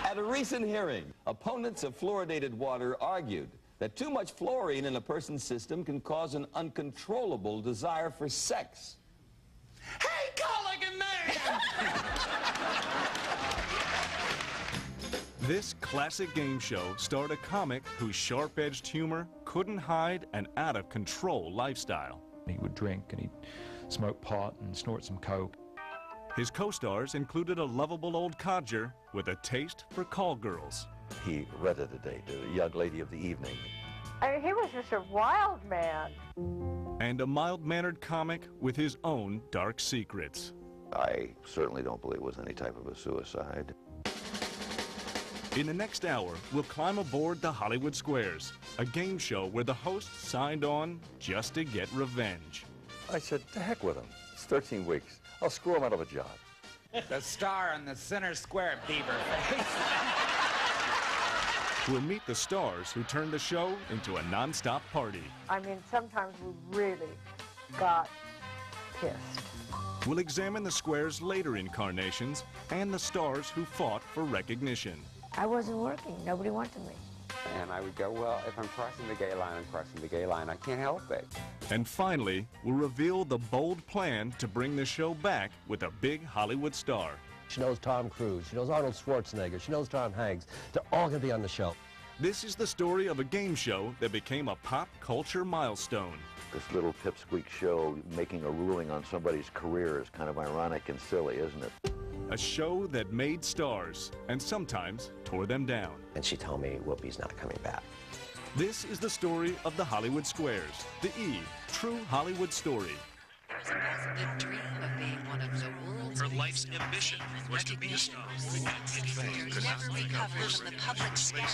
At a recent hearing, opponents of fluoridated water argued that too much fluorine in a person's system can cause an uncontrollable desire for sex. Hey, Colligan man! This classic game show starred a comic whose sharp-edged humor couldn't hide an out-of-control lifestyle. He would drink and he'd smoke pot and snort some coke. His co-stars included a lovable old codger with a taste for call girls. He rented a date to a young lady of the evening. I mean, he was just a wild man. And a mild-mannered comic with his own dark secrets. I certainly don't believe it was any type of a suicide. In the next hour, we'll climb aboard the Hollywood Squares, a game show where the host signed on just to get revenge. I said, to heck with him. It's 13 weeks. I'll screw him out of a job. The star on the center square, beaver face. We'll meet the stars who turned the show into a non-stop party. I mean, sometimes we really got pissed. We'll examine the Square's later incarnations and the stars who fought for recognition. I wasn't working. Nobody wanted me. And I would go, well, if I'm crossing the gay line, I'm crossing the gay line. I can't help it. And finally, we'll reveal the bold plan to bring the show back with a big Hollywood star. She knows Tom Cruise. She knows Arnold Schwarzenegger. She knows Tom Hanks. They're all going to be on the show. This is the story of a game show that became a pop culture milestone. This little pipsqueak show making a ruling on somebody's career is kind of ironic and silly, isn't it? A show that made stars and sometimes tore them down. And she told me Whoopi's not coming back. This is the story of the Hollywood Squares, the E! True Hollywood Story. Was a big dream of being one of the world's. Her life's ambition was to be a star. It could never be covered from the public scan.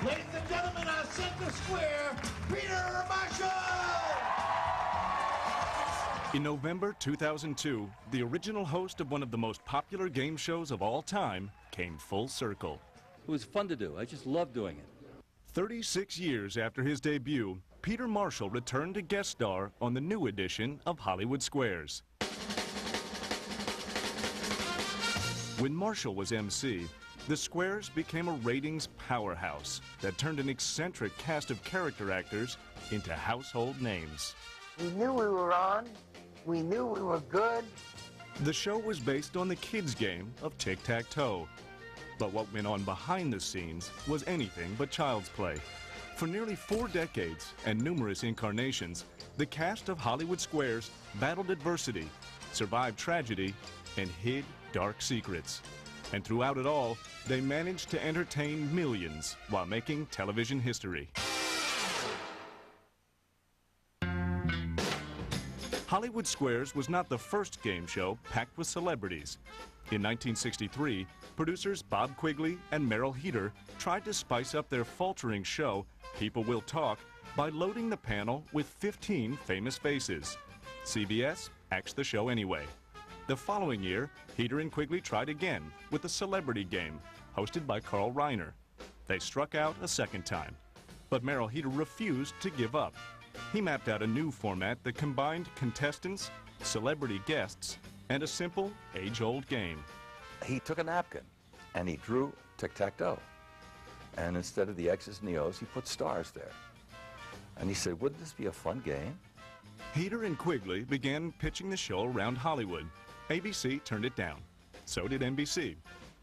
Ladies and gentlemen, our center square, Peter Marshall! In November 2002, the original host of one of the most popular game shows of all time came full circle. It was fun to do. I just loved doing it. 36 years after his debut, Peter Marshall returned to guest star on the new edition of Hollywood Squares. When Marshall was MC, the Squares became a ratings powerhouse that turned an eccentric cast of character actors into household names. We knew we were on. We knew we were good. The show was based on the kids' game of tic-tac-toe. But what went on behind the scenes was anything but child's play. For nearly 4 decades and numerous incarnations, the cast of Hollywood Squares battled adversity, survived tragedy, and hid dark secrets. And throughout it all, they managed to entertain millions while making television history. Hollywood Squares was not the first game show packed with celebrities. In 1963, producers Bob Quigley and Meryl Heater tried to spice up their faltering show, People Will Talk, by loading the panel with 15 famous faces. CBS axed the show anyway. The following year, Heater and Quigley tried again with the Celebrity Game, hosted by Carl Reiner. They struck out a second time, but Meryl Heater refused to give up. He mapped out a new format that combined contestants, celebrity guests, and a simple, age-old game. He took a napkin and he drew tic-tac-toe. And instead of the X's and the O's, he put stars there. And he said, wouldn't this be a fun game? Heater and Quigley began pitching the show around Hollywood. ABC turned it down. So did NBC.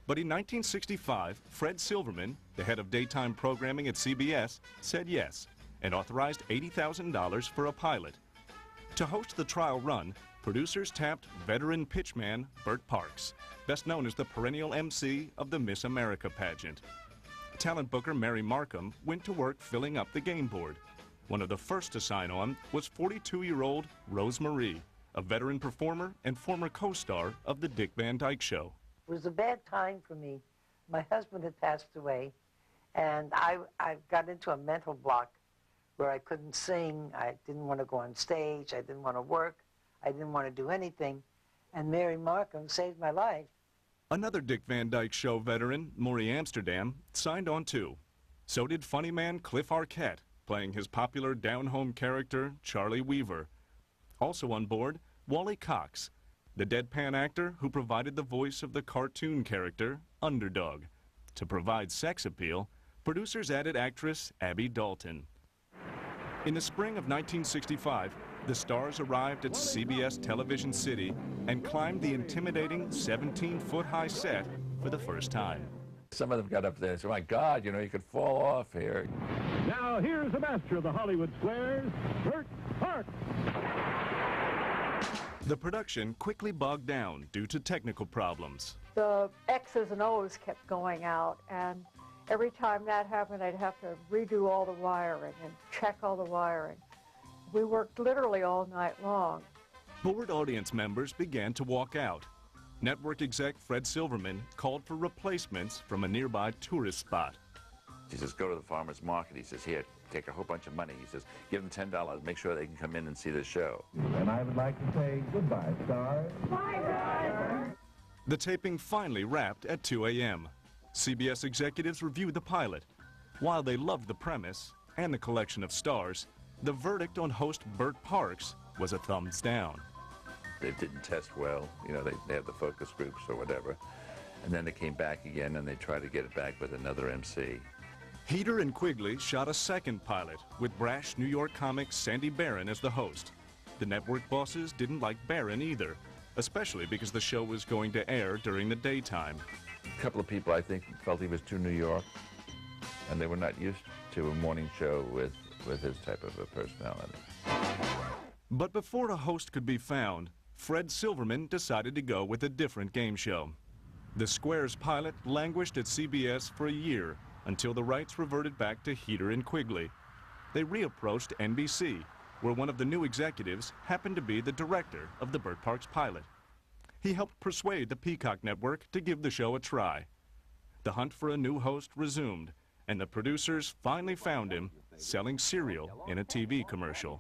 But in 1965, Fred Silverman, the head of daytime programming at CBS, said yes and authorized $80,000 for a pilot. To host the trial run, producers tapped veteran pitchman Bert Parks, best known as the perennial MC of the Miss America pageant. Talent booker Mary Markham went to work filling up the game board. One of the first to sign on was 42-year-old Rose Marie, a veteran performer and former co-star of The Dick Van Dyke Show. It was a bad time for me. My husband had passed away, and I got into a mental block where I couldn't sing. I didn't want to go on stage. I didn't want to work. I didn't want to do anything. And Mary Markham saved my life. Another Dick Van Dyke Show veteran, Maury Amsterdam, signed on too. So did funny man Cliff Arquette, playing his popular down-home character, Charlie Weaver. Also on board, Wally Cox, the deadpan actor who provided the voice of the cartoon character, Underdog. To provide sex appeal, producers added actress Abby Dalton. In the spring of 1965, the stars arrived at CBS Television City and climbed the intimidating 17-foot-high set for the first time. Some of them got up there and said, my God, you know, you could fall off here. Now here's the master of the Hollywood Squares, Burt Parks. The production quickly bogged down due to technical problems. The X's and O's kept going out, and every time that happened, I'd have to redo all the wiring and check all the wiring. We worked literally all night long. Bored audience members began to walk out. Network exec Fred Silverman called for replacements from a nearby tourist spot. He says, go to the farmer's market. He says, here, take a whole bunch of money. He says, give them $10, make sure they can come in and see the show. And I would like to say goodbye, stars. Bye. The taping finally wrapped at 2 a.m. CBS executives reviewed the pilot. While they loved the premise and the collection of stars, the verdict on host Burt Parks was a thumbs down. They didn't test well. You know, they had the focus groups or whatever. And then they came back again and they tried to get it back with another MC. Heater and Quigley shot a second pilot with brash New York comic Sandy Barron as the host. The network bosses didn't like Barron either, especially because the show was going to air during the daytime. A couple of people, I think, felt he was too New York, and they were not used to a morning show with his type of a personality. But before a host could be found, Fred Silverman decided to go with a different game show. The Squares pilot languished at CBS for a year until the rights reverted back to Heater and Quigley. They reapproached NBC, where one of the new executives happened to be the director of the Burt Parks pilot. He helped persuade the Peacock Network to give the show a try. The hunt for a new host resumed, and the producers finally found him selling cereal in a TV commercial.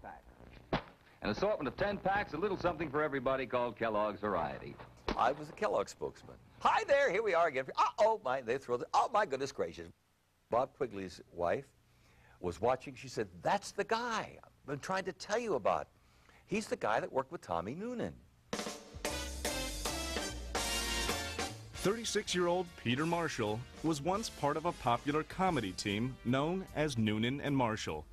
An assortment of 10 packs, a little something for everybody called Kellogg's Variety. I was a Kellogg spokesman. Hi there, here we are again. Oh my goodness gracious. Bob Quigley's wife was watching. She said, that's the guy I've been trying to tell you about. He's the guy that worked with Tommy Noonan. 36-year-old Peter Marshall was once part of a popular comedy team known as Noonan and Marshall.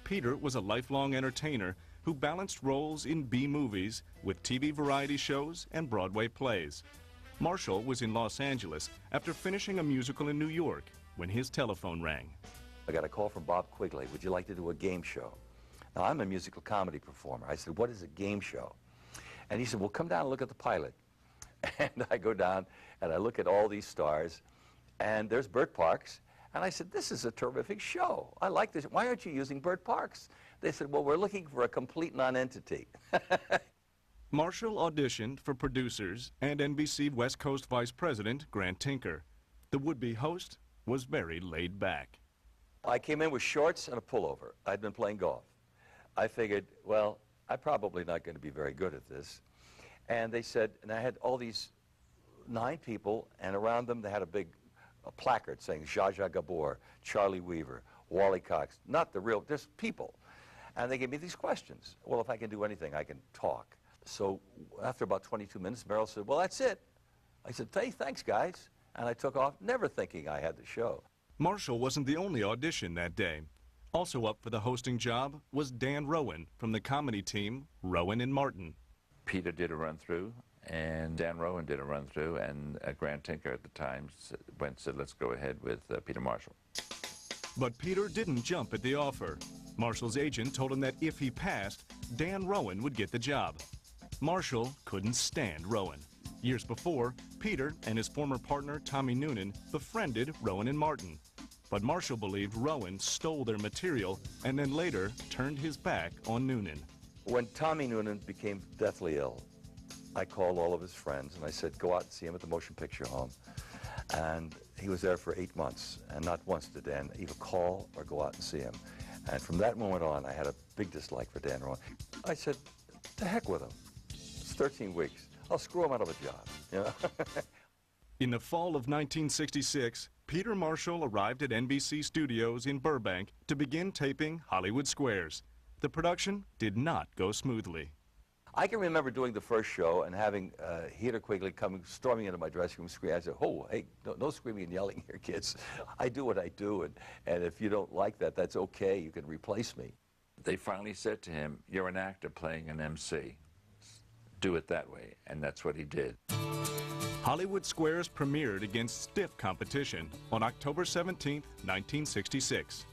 Peter was a lifelong entertainer who balanced roles in B-movies with TV variety shows and Broadway plays. Marshall was in Los Angeles after finishing a musical in New York when his telephone rang. I got a call from Bob Quigley. Would you like to do a game show? Now, I'm a musical comedy performer. I said, what is a game show? And he said, well, come down and look at the pilot. And I go down and I look at all these stars, and there's Burt Parks. And I said, this is a terrific show. I like this. Why aren't you using Burt Parks? They said, well, we're looking for a complete nonentity. Marshall auditioned for producers and NBC West Coast Vice President Grant Tinker. The would-be host was very laid back. I came in with shorts and a pullover. I'd been playing golf. I figured, well, I'm probably not going to be very good at this. And they said, and I had all these 9 people, and around them they had a big placard saying Zsa Zsa Gabor, Charlie Weaver, Wally Cox, not the real, just people. And they gave me these questions. Well, if I can do anything, I can talk. So after about 22 minutes, Merrill said, well, that's it. I said, hey, thanks, guys. And I took off, never thinking I had the show. Marshall wasn't the only audition that day. Also up for the hosting job was Dan Rowan from the comedy team Rowan and Martin. Peter did a run-through, and Dan Rowan did a run-through, and Grant Tinker at the time said, let's go ahead with Peter Marshall. But Peter didn't jump at the offer. Marshall's agent told him that if he passed, Dan Rowan would get the job. Marshall couldn't stand Rowan. Years before, Peter and his former partner Tommy Noonan befriended Rowan and Martin. But Marshall believed Rowan stole their material and then later turned his back on Noonan. When Tommy Noonan became deathly ill, I called all of his friends and I said, go out and see him at the Motion Picture Home. And he was there for 8 months, and not once did Dan either call or go out and see him. And from that moment on, I had a big dislike for Dan Rowan. I said, to heck with him. It's 13 weeks. I'll screw him out of a job, you know? In the fall of 1966, Peter Marshall arrived at NBC Studios in Burbank to begin taping Hollywood Squares. The production did not go smoothly. I can remember doing the first show and having Heater Quigley storming into my dressing room screaming. I said, oh, hey, no screaming and yelling here, kids. I do what I do, and if you don't like that, that's okay. You can replace me. They finally said to him, you're an actor playing an MC. Do it that way, and that's what he did. Hollywood Squares premiered against stiff competition on October 17, 1966.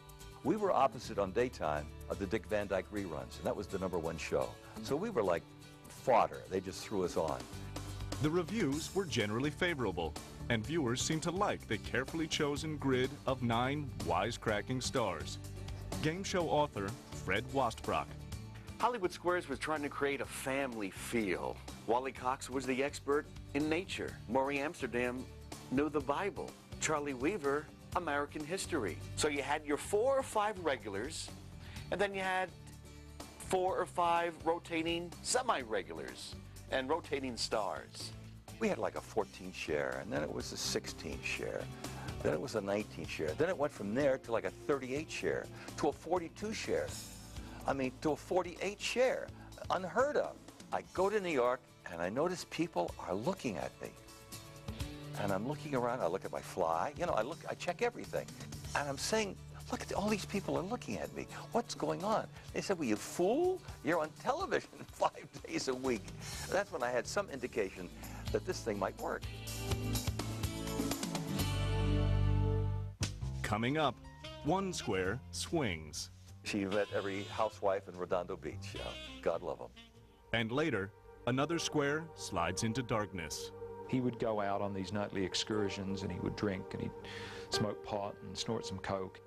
We were opposite on daytime of the Dick Van Dyke reruns, and that was the #1 show. So we were like fodder. They just threw us on. The reviews were generally favorable, and viewers seemed to like the carefully chosen grid of 9 wisecracking stars. Game show author Fred Wastbrock. Hollywood Squares was trying to create a family feel. Wally Cox was the expert in nature. Maury Amsterdam knew the Bible. Charlie Weaver, American history. So you had your 4 or 5 regulars, and then you had 4 or 5 rotating semi-regulars and rotating stars. We had like a 14 share, and then it was a 16 share. Then it was a 19 share. Then it went from there to like a 38 share, to a 42 share. I mean, to a 48 share. Unheard of. I go to New York, and I notice people are looking at me. And I'm looking around, I look at my fly, you know, I check everything. And I'm saying, look at all these people are looking at me. What's going on? They said, well, you fool, you're on television 5 days a week. That's when I had some indication that this thing might work. Coming up, 1 Square swings. She met every housewife in Redondo Beach. God love them. And later, another square slides into darkness. He would go out on these nightly excursions and he would drink and he'd smoke pot and snort some coke.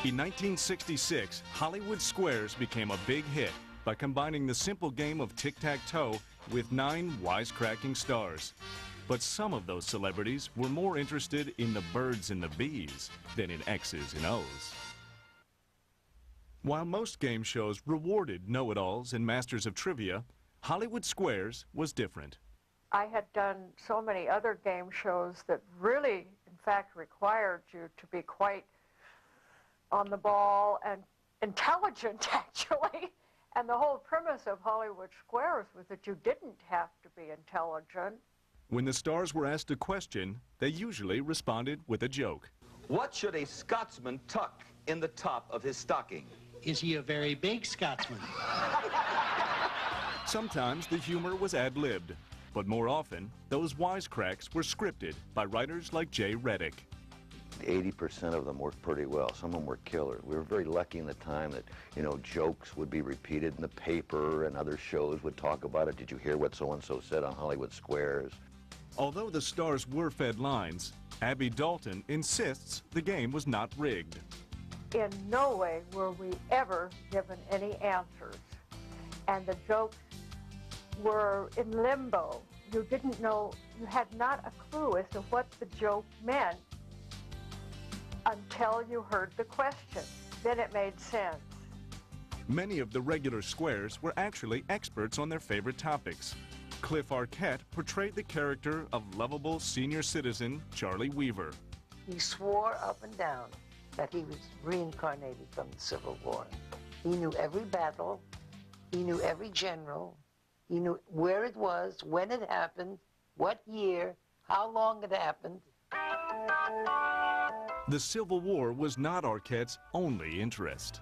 In 1966, Hollywood Squares became a big hit by combining the simple game of tic-tac-toe with 9 wisecracking stars. But some of those celebrities were more interested in the birds and the bees than in X's and O's. While most game shows rewarded know-it-alls and masters of trivia, Hollywood Squares was different. I had done so many other game shows that really, in fact, required you to be quite on the ball and intelligent, actually. And the whole premise of Hollywood Squares was that you didn't have to be intelligent. When the stars were asked a question, they usually responded with a joke. What should a Scotsman tuck in the top of his stocking? Is he a very big Scotsman? Sometimes the humor was ad-libbed, but more often, those wisecracks were scripted by writers like Jay Reddick. 80% of them worked pretty well. Some of them were killer. We were very lucky in the time that, you know, jokes would be repeated in the paper and other shows would talk about it. Did you hear what so-and-so said on Hollywood Squares? Although the stars were fed lines, Abby Dalton insists the game was not rigged. In no way were we ever given any answers. And the jokes were in limbo. You didn't know, you had not a clue as to what the joke meant until you heard the question. Then it made sense. Many of the regular squares were actually experts on their favorite topics. Cliff Arquette portrayed the character of lovable senior citizen Charlie Weaver. He swore up and down that he was reincarnated from the Civil War. He knew every battle, he knew every general, he knew where it was, when it happened, what year, how long it happened. The Civil War was not Arquette's only interest.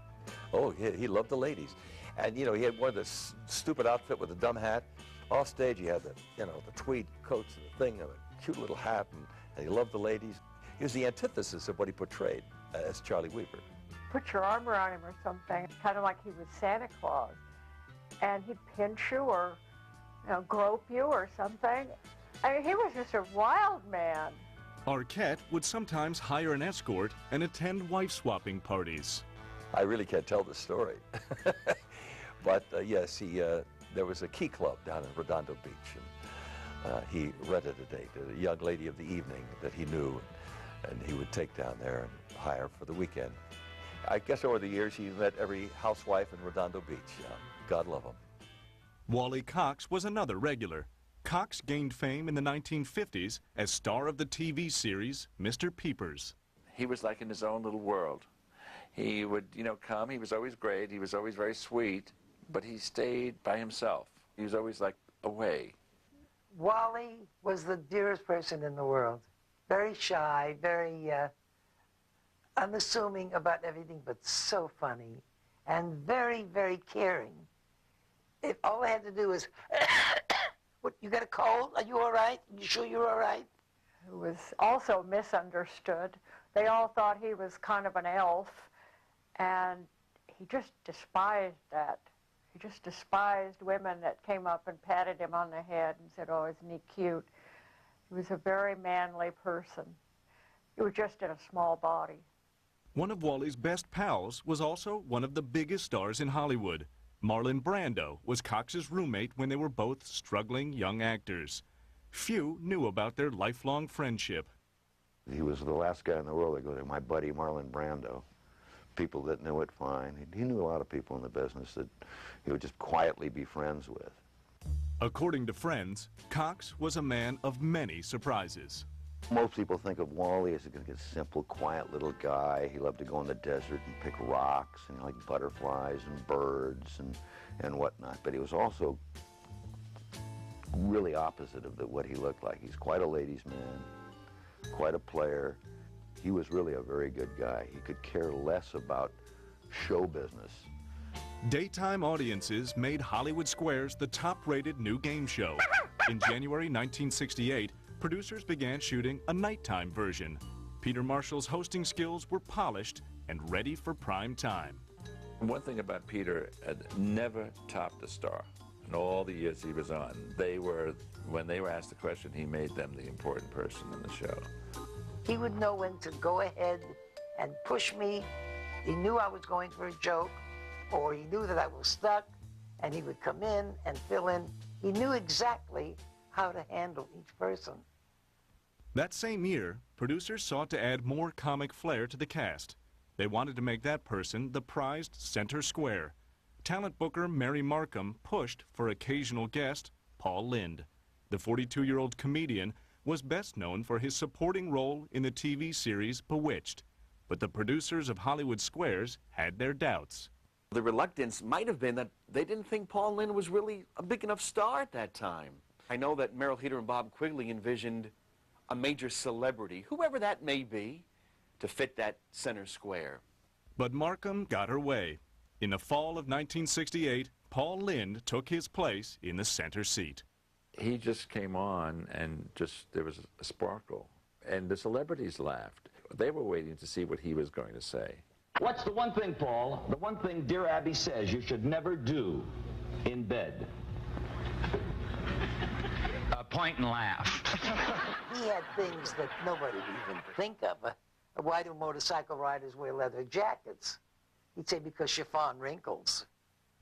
Oh, he loved the ladies. And, you know, he had one of this stupid outfit with a dumb hat. Off stage, he had the, you know, the tweed coats and the thing, and a cute little hat, and he loved the ladies. He was the antithesis of what he portrayed as Charlie Weaver. Put your arm around him or something, kind of like he was Santa Claus. And he'd pinch you or, you know, grope you or something. I mean, he was just a wild man. Arquette would sometimes hire an escort and attend wife-swapping parties. I really can't tell the story. But yes, there was a key club down in Redondo Beach, and he rented a date, a young lady of the evening that he knew, and he would take down there and hire for the weekend. I guess over the years, he met every housewife in Redondo Beach. God love him. Wally Cox was another regular. Cox gained fame in the 1950s as star of the TV series Mr. Peepers. He was like in his own little world. He would, come. He was always great. He was always very sweet, but he stayed by himself. He was always like away. Wally was the dearest person in the world. Very shy, very unassuming about everything, but so funny and very, very caring. All I had to do was, what, you got a cold? Are you all right? You sure you're all right? Who was also misunderstood. They all thought he was kind of an elf, and he just despised that. He just despised women that came up and patted him on the head and said, oh, isn't he cute? He was a very manly person. He was just in a small body. One of Wally's best pals was also one of the biggest stars in Hollywood. Marlon Brando was Cox's roommate when they were both struggling young actors. Few knew about their lifelong friendship. He was the last guy in the world that goes, my buddy Marlon Brando. People that knew it fine. He knew a lot of people in the business that he would just quietly be friends with. According to friends, Cox was a man of many surprises. Most people think of Wally as a simple, quiet little guy. He loved to go in the desert and pick rocks and like butterflies and birds and whatnot. But he was also really opposite of what he looked like. He's quite a ladies' man, quite a player. He was really a very good guy. He could care less about show business. Daytime audiences made Hollywood Squares the top-rated new game show. In January 1968, producers began shooting a nighttime version. Peter Marshall's hosting skills were polished and ready for prime time. One thing about Peter, never topped a star. In all the years he was on, when they were asked the question, he made them the important person in the show. He would know when to go ahead and push me. He knew I was going for a joke, or he knew that I was stuck, and he would come in and fill in. He knew exactly how to handle each person. That same year, producers sought to add more comic flair to the cast. They wanted to make that person the prized center square. Talent booker Mary Markham pushed for occasional guest Paul Lynde. The 42-year-old comedian was best known for his supporting role in the TV series Bewitched. But the producers of Hollywood Squares had their doubts. The reluctance might have been that they didn't think Paul Lynde was really a big enough star at that time. I know that Merrill Heatter and Bob Quigley envisioned a major celebrity, whoever that may be, to fit that center square. But Markham got her way. In the fall of 1968, Paul Lynde took his place in the center seat. He just came on and there was a sparkle. And the celebrities laughed. They were waiting to see what he was going to say. What's the one thing, Paul, the one thing Dear Abby says you should never do in bed? Point and laugh. He had things that nobody would even think of. Why do motorcycle riders wear leather jackets? He'd say because chiffon wrinkles.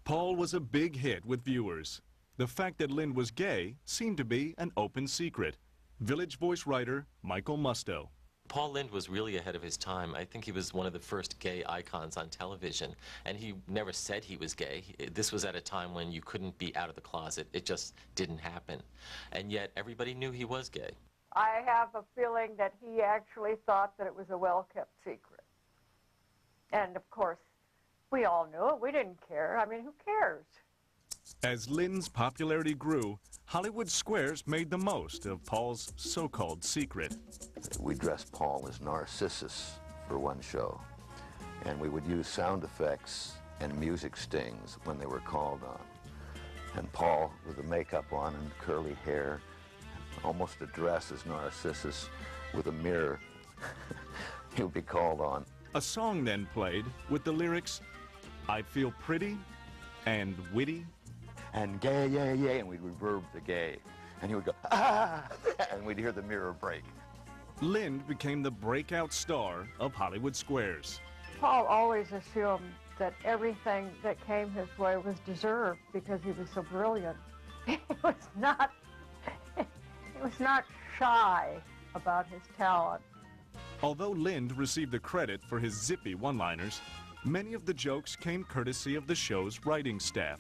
Paul was a big hit with viewers. The fact that Lynde was gay seemed to be an open secret. Village Voice writer Michael Musto. Paul Lynde was really ahead of his time. I think he was one of the first gay icons on television, and he never said he was gay. This was at a time when you couldn't be out of the closet. It just didn't happen. And yet everybody knew he was gay. I have a feeling that he actually thought that it was a well-kept secret. And of course, we all knew it. We didn't care. I mean, who cares? As Lynde's popularity grew, Hollywood Squares made the most of Paul's so-called secret. We dressed Paul as Narcissus for one show, and we would use sound effects and music stings when they were called on. And Paul, with the makeup on and curly hair, almost a dress as Narcissus with a mirror, he would be called on. A song then played with the lyrics, I feel pretty and witty and gay, yay, yay, and we'd reverb the gay. And he would go, ah, and we'd hear the mirror break. Lynde became the breakout star of Hollywood Squares. Paul always assumed that everything that came his way was deserved because he was so brilliant. He was not shy about his talent. Although Lind received the credit for his zippy one-liners, many of the jokes came courtesy of the show's writing staff.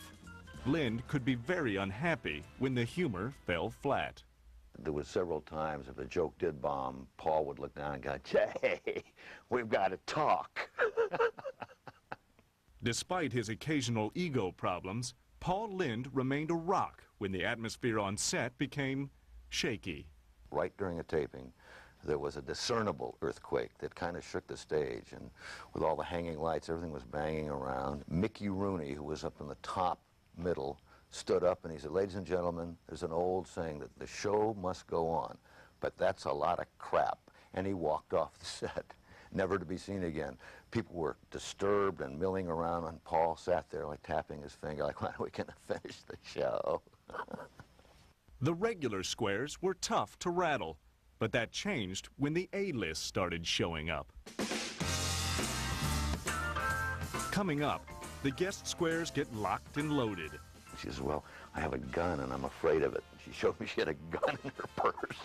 Lind could be very unhappy when the humor fell flat. There was several times if a joke did bomb, Paul would look down and go, "Jay, we've got to talk." Despite his occasional ego problems, Paul Lind remained a rock when the atmosphere on set became shaky. Right during a taping, there was a discernible earthquake that kind of shook the stage, and with all the hanging lights, everything was banging around. Mickey Rooney, who was up in the top middle, stood up and he said, "Ladies and gentlemen, there's an old saying that the show must go on, but that's a lot of crap." And he walked off the set, never to be seen again. People were disturbed and milling around, and Paul sat there like tapping his finger like, "When are we going to finish the show?" The regular squares were tough to rattle, but that changed when the A-list started showing up. Coming up, the guest squares get locked and loaded. She says, "Well, I have a gun and I'm afraid of it." She showed me she had a gun in her purse.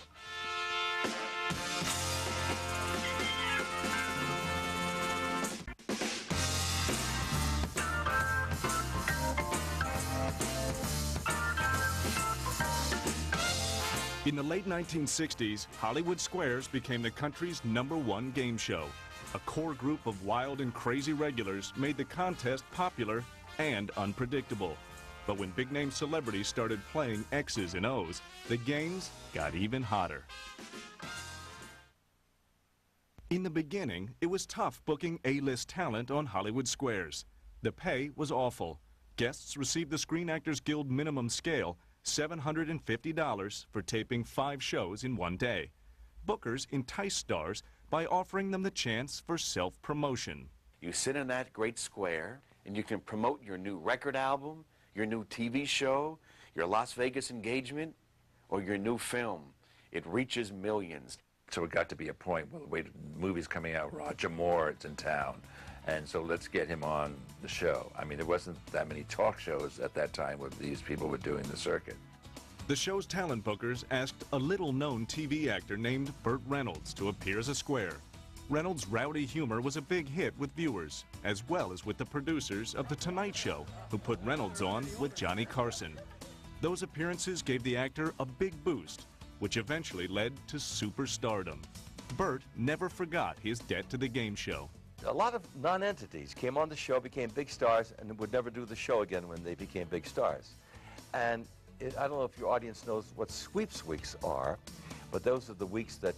In the late 1960s, Hollywood Squares became the country's #1 game show. A core group of wild and crazy regulars made the contest popular and unpredictable. But when big-name celebrities started playing X's and O's, the games got even hotter. In the beginning, it was tough booking A-list talent on Hollywood Squares. The pay was awful. Guests received the Screen Actors Guild minimum scale, $750 for taping 5 shows in one day. Bookers enticed stars by offering them the chance for self-promotion. You sit in that great square, and you can promote your new record album, your new TV show, your Las Vegas engagement, or your new film. It reaches millions. So it got to be a point where the movie's coming out, Roger Moore's in town, and so let's get him on the show. I mean, there wasn't that many talk shows at that time where these people were doing the circuit. The show's talent bookers asked a little-known TV actor named Burt Reynolds to appear as a square. Reynolds' rowdy humor was a big hit with viewers, as well as with the producers of The Tonight Show, who put Reynolds on with Johnny Carson. Those appearances gave the actor a big boost, which eventually led to superstardom. Burt never forgot his debt to the game show. A lot of non-entities came on the show, became big stars, and would never do the show again when they became big stars. And I don't know if your audience knows what sweeps weeks are, but those are the weeks that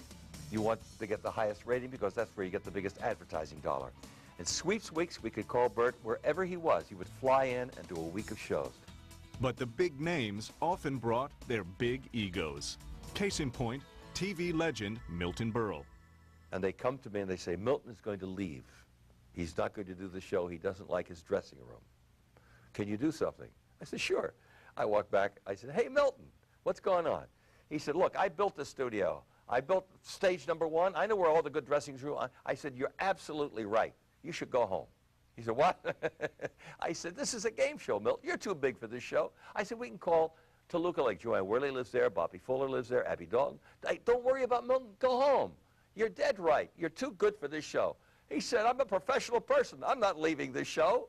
you want to get the highest rating because that's where you get the biggest advertising dollar. In sweeps weeks, we could call Burt wherever he was. He would fly in and do a week of shows. But the big names often brought their big egos. Case in point, TV legend Milton Berle. And they come to me and they say, "Milton is going to leave. He's not going to do the show. He doesn't like his dressing room. Can you do something?" I said, "Sure." I walked back. I said, "Hey, Milton, what's going on?" He said, "Look, I built the studio. I built stage #1. I know where all the good dressings room are." I said, "You're absolutely right. You should go home." He said, "What?" I said, "This is a game show, Milton. You're too big for this show." I said, "We can call Toluca Lake. Joanne Worley lives there. Bobby Fuller lives there. Abby Dalton. Don't worry about Milton. Go home. You're dead right. You're too good for this show." He said, "I'm a professional person. I'm not leaving this show."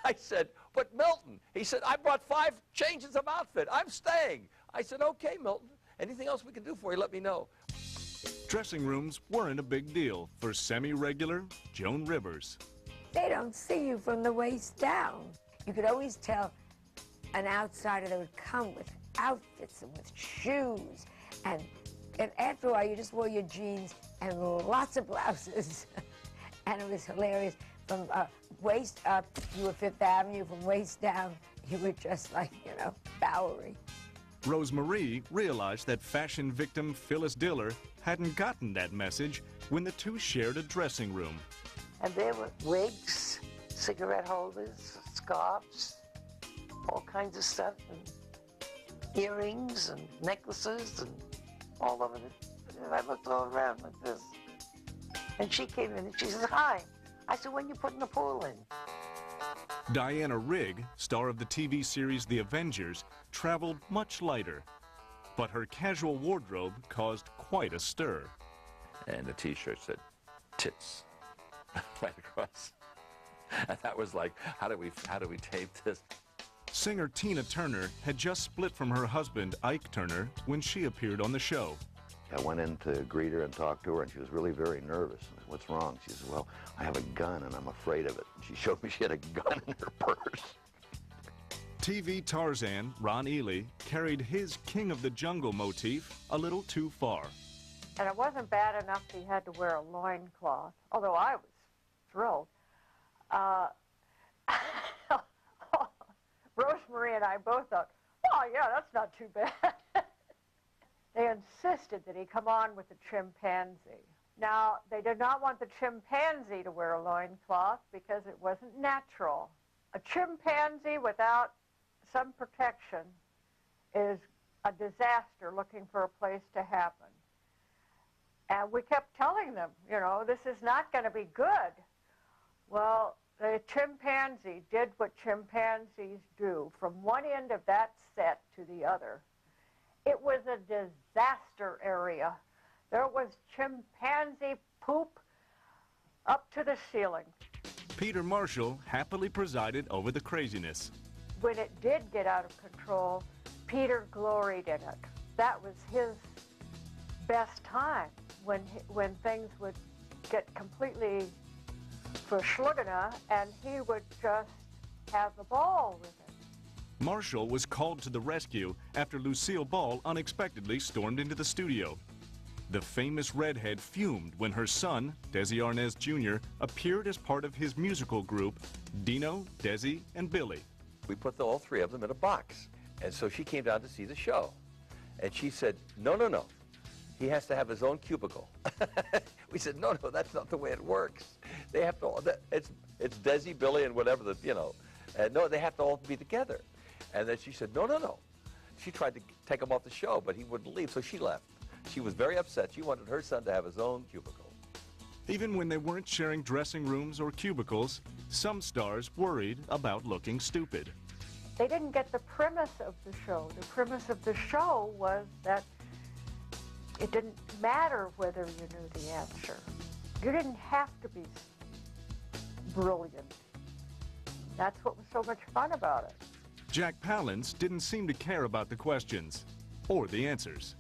I said, "But Milton," he said, "I brought 5 changes of outfit. I'm staying." I said, "Okay, Milton. Anything else we can do for you, let me know." Dressing rooms weren't a big deal for semi-regular Joan Rivers. They don't see you from the waist down. You could always tell an outsider that would come with outfits and with shoes. And after a while, you just wore your jeans and lots of blouses. And it was hilarious. From waist up, you were Fifth Avenue. From waist down, you were just like, Bowery. Rose Marie realized that fashion victim Phyllis Diller hadn't gotten that message when the two shared a dressing room. And there were wigs, cigarette holders, scarves, all kinds of stuff, and earrings and necklaces and all over it. And I looked all around like this. And she came in and she says, "Hi." I said, "When you putting the pool in?" Diana Rigg, star of the TV series The Avengers, traveled much lighter. But her casual wardrobe caused quite a stir. And the T-shirt said, tits right across. And that was like, how do we tape this? Singer Tina Turner had just split from her husband, Ike Turner, when she appeared on the show. I went in to greet her and talk to her, and she was really very nervous. I said, "What's wrong?" She said, "Well, I have a gun, and I'm afraid of it." And she showed me she had a gun in her purse. TV Tarzan, Ron Ely, carried his King of the Jungle motif a little too far. And it wasn't bad enough that he had to wear a loincloth, although I was thrilled. Rosemary and I both thought, oh, yeah, that's not too bad. They insisted that he come on with the chimpanzee. Now, they did not want the chimpanzee to wear a loincloth because it wasn't natural. A chimpanzee without some protection is a disaster looking for a place to happen. And we kept telling them, you know, this is not going to be good. Well, the chimpanzee did what chimpanzees do from one end of that set to the other. It was a disaster area. There was chimpanzee poop up to the ceiling. Peter Marshall happily presided over the craziness. When it did get out of control, Peter gloried in it. That was his best time, when things would get completely verschlugena, and he would just have the ball with it. Marshall was called to the rescue after Lucille Ball unexpectedly stormed into the studio. The famous redhead fumed when her son, Desi Arnaz Jr., appeared as part of his musical group, Dino, Desi, and Billy. We put all three of them in a box. And so she came down to see the show. And she said, no, no, no. He has to have his own cubicle. We said, no, no, that's not the way it works. They have to, it's Desi, Billy, and whatever, no, they have to all be together. And then she said, no, no, no. She tried to take him off the show, but he wouldn't leave, so she left. She was very upset. She wanted her son to have his own cubicle. Even when they weren't sharing dressing rooms or cubicles, some stars worried about looking stupid. They didn't get the premise of the show. The premise of the show was that it didn't matter whether you knew the answer. You didn't have to be brilliant. That's what was so much fun about it. Jack Palance didn't seem to care about the questions or the answers.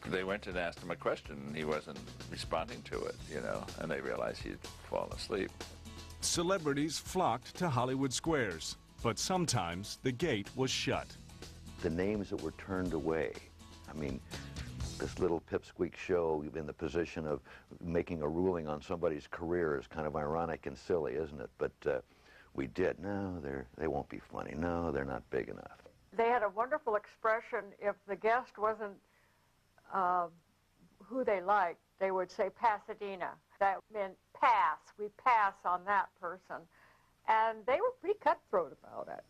They went and asked him a question, and he wasn't responding to it, you know, and they realized he'd fallen asleep. Celebrities flocked to Hollywood Squares, but sometimes the gate was shut. The names that were turned away, I mean, this little pipsqueak show in the position of making a ruling on somebody's career is kind of ironic and silly, isn't it? But we did. No, they won't be funny. No, they're not big enough. They had a wonderful expression. If the guest wasn't who they liked, they would say Pasadena. That meant pass. We pass on that person. And they were pretty cutthroat about it.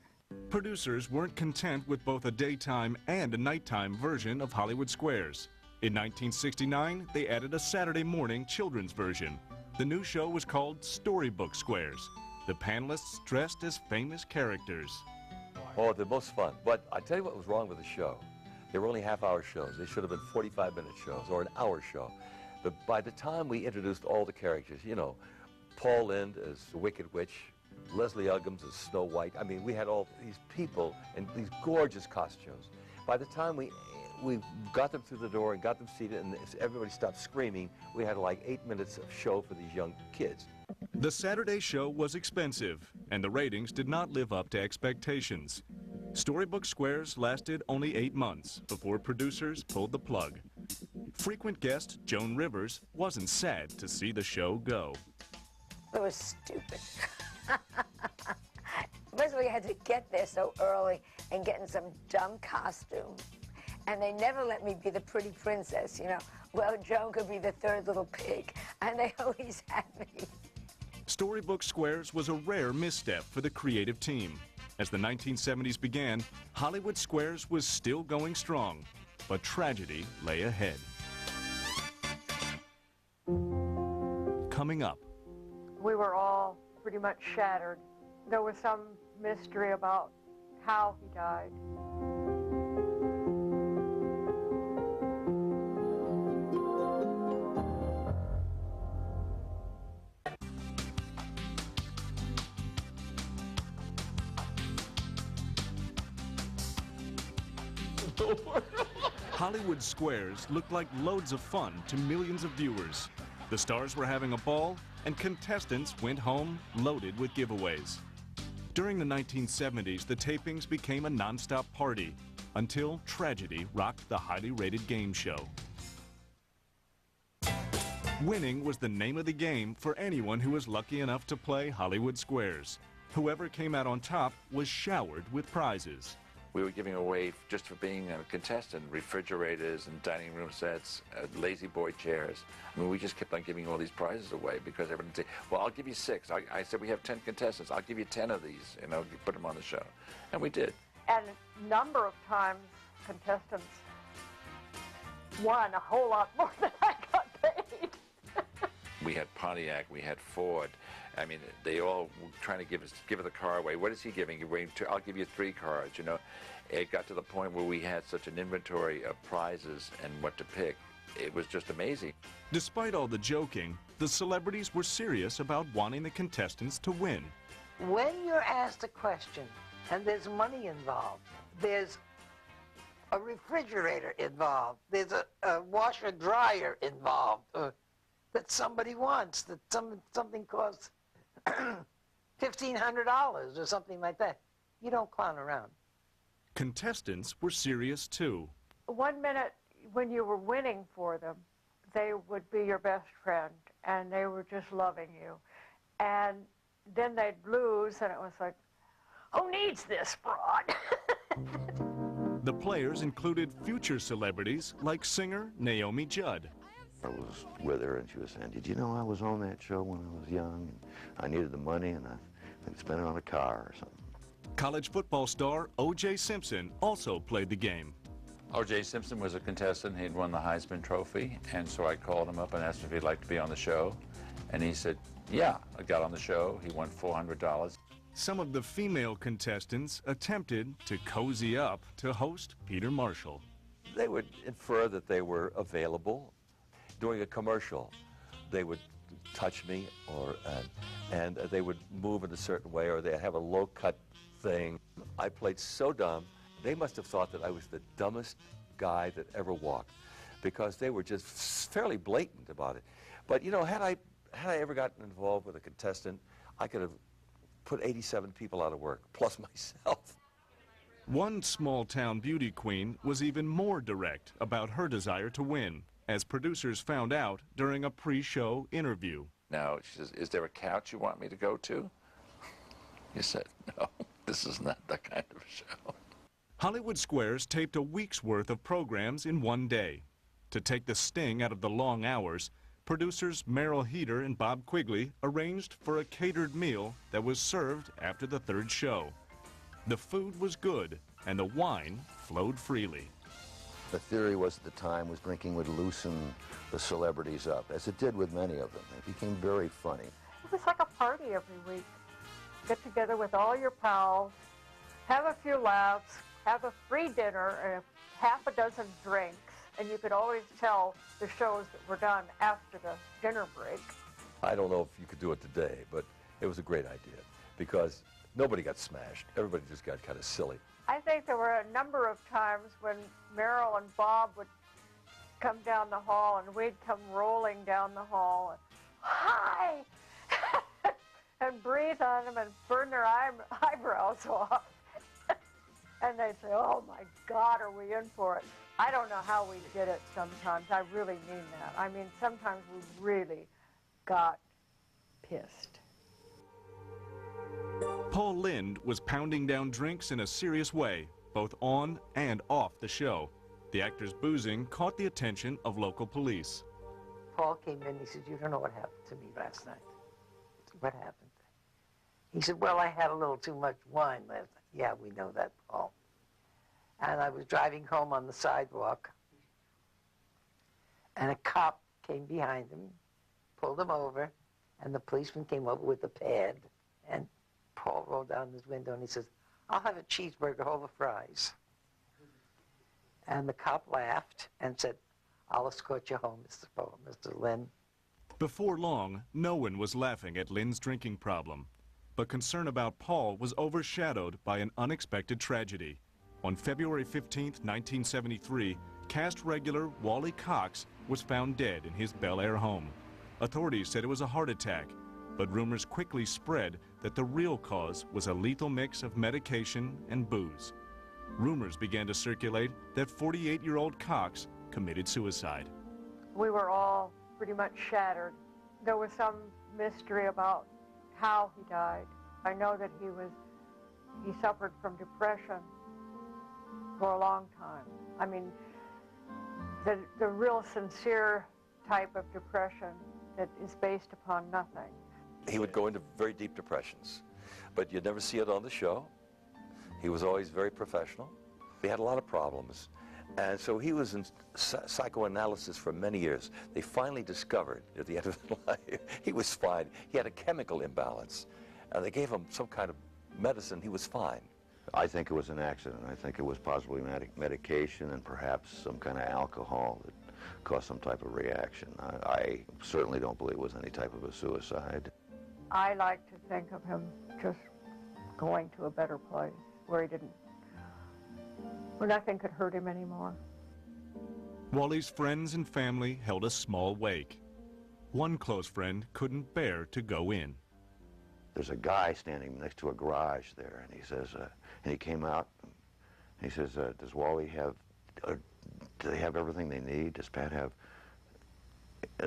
Producers weren't content with both a daytime and a nighttime version of Hollywood Squares. In 1969, they added a Saturday morning children's version. The new show was called Storybook Squares. The panelists dressed as famous characters. Oh, the most fun. But I tell you what was wrong with the show. They were only half-hour shows. They should have been 45-minute shows or an hour show. But by the time we introduced all the characters, you know, Paul Lynde as the Wicked Witch, Leslie Uggams as Snow White. I mean, we had all these people in these gorgeous costumes. By the time we got them through the door and got them seated and everybody stopped screaming, we had like 8 minutes of show for these young kids. The Saturday show was expensive, and the ratings did not live up to expectations. Storybook Squares lasted only 8 months before producers pulled the plug. Frequent guest Joan Rivers wasn't sad to see the show go. It was stupid. First of all, you had to get there so early and get in some dumb costume. And they never let me be the pretty princess, you know. Well, Joan could be the third little pig, and they always had me. Storybook Squares was a rare misstep for the creative team. As the 1970s began, Hollywood Squares was still going strong, but tragedy lay ahead. Coming up. We were all pretty much shattered. There was some mystery about how he died. the world. Hollywood Squares looked like loads of fun to millions of viewers. The stars were having a ball, and contestants went home loaded with giveaways. During the 1970s, the tapings became a nonstop party until tragedy rocked the highly rated game show. Winning was the name of the game for anyone who was lucky enough to play Hollywood Squares. Whoever came out on top was showered with prizes. We were giving away, just for being a contestant, refrigerators and dining room sets, lazy boy chairs. I mean, we just kept on giving all these prizes away because everyone would say, well, I'll give you 6. I said, we have 10 contestants. I'll give you 10 of these, you know, put them on the show. And we did. And a number of times, contestants won a whole lot more than I got paid. We had Pontiac, we had Ford. I mean, they all were trying to give the car away. What is he giving you? I'll give you 3 cars, you know. It got to the point where we had such an inventory of prizes and what to pick. It was just amazing. Despite all the joking, the celebrities were serious about wanting the contestants to win. When you're asked a question and there's money involved, there's a refrigerator involved, there's a washer-dryer involved that somebody wants, that something costs $1,500 or something like that. You don't clown around. Contestants were serious too. 1 minute when you were winning for them, they would be your best friend and they were just loving you. And then they'd lose and it was like, who needs this fraud? The players included future celebrities like singer Naomi Judd. I was with her and she was saying, did you know I was on that show when I was young? And I needed the money and I spent it on a car or something. College football star O.J. Simpson also played the game. O.J. Simpson was a contestant. He'd won the Heisman Trophy, and so I called him up and asked him if he'd like to be on the show. And he said, yeah. I got on the show. He won $400. Some of the female contestants attempted to cozy up to host Peter Marshall. They would infer that they were available. Doing a commercial, they would touch me, and they would move in a certain way, or they'd have a low-cut thing. I played so dumb, they must have thought that I was the dumbest guy that ever walked, because they were just fairly blatant about it. But you know, had I ever gotten involved with a contestant, I could have put 87 people out of work, plus myself. One small-town beauty queen was even more direct about her desire to win, as producers found out during a pre-show interview. Now, she says, is there a couch you want me to go to? You said, no, this is not that kind of show. Hollywood Squares taped a week's worth of programs in one day. To take the sting out of the long hours, producers Meryl Heater and Bob Quigley arranged for a catered meal that was served after the 3rd show. The food was good, and the wine flowed freely. The theory was at the time was drinking would loosen the celebrities up, as it did with many of them. It became very funny. It was like a party every week. Get together with all your pals, have a few laughs, have a free dinner, and half a dozen drinks, and you could always tell the shows that were done after the dinner break. I don't know if you could do it today, but it was a great idea, because nobody got smashed. Everybody just got kind of silly. I think there were a number of times when Meryl and Bob would come down the hall and we'd come rolling down the hall and, hi! and breathe on them and burn their eyebrows off. And they'd say, oh my God, are we in for it? I don't know how we did it sometimes. I really mean that. I mean, sometimes we really got pissed. Paul Lynde was pounding down drinks in a serious way, both on and off the show. The actor's boozing caught the attention of local police. Paul came in, he said, you don't know what happened to me last night. I said, what happened? He said, well, I had a little too much wine last night. Yeah, we know that, Paul. And I was driving home on the sidewalk, and a cop came behind him, pulled him over, and the policeman came over with a pad, and Paul rolled down his window and he says, I'll have a cheeseburger, hold the fries. And the cop laughed and said, I'll escort you home, Mr. Lynde. Before long, no one was laughing at Lynde's drinking problem. But concern about Paul was overshadowed by an unexpected tragedy. On February 15, 1973, cast regular Wally Cox was found dead in his Bel Air home. Authorities said it was a heart attack, but rumors quickly spread that the real cause was a lethal mix of medication and booze. Rumors began to circulate that 48-year-old Cox committed suicide. We were all pretty much shattered. There was some mystery about how he died. I know that he suffered from depression for a long time. I mean, the real sincere type of depression that is based upon nothing. He would go into very deep depressions, but you'd never see it on the show. He was always very professional. He had a lot of problems. And so he was in psychoanalysis for many years. They finally discovered at the end of his life, he was fine. He had a chemical imbalance. And they gave him some kind of medicine. He was fine. I think it was an accident. I think it was possibly medication and perhaps some kind of alcohol that caused some type of reaction. I certainly don't believe it was any type of a suicide. I like to think of him just going to a better place where nothing could hurt him anymore. Wally's friends and family held a small wake. One close friend couldn't bear to go in. There's a guy standing next to a garage there, and he says, and he came out, and he says, does Wally have, do they have everything they need? Does Pat have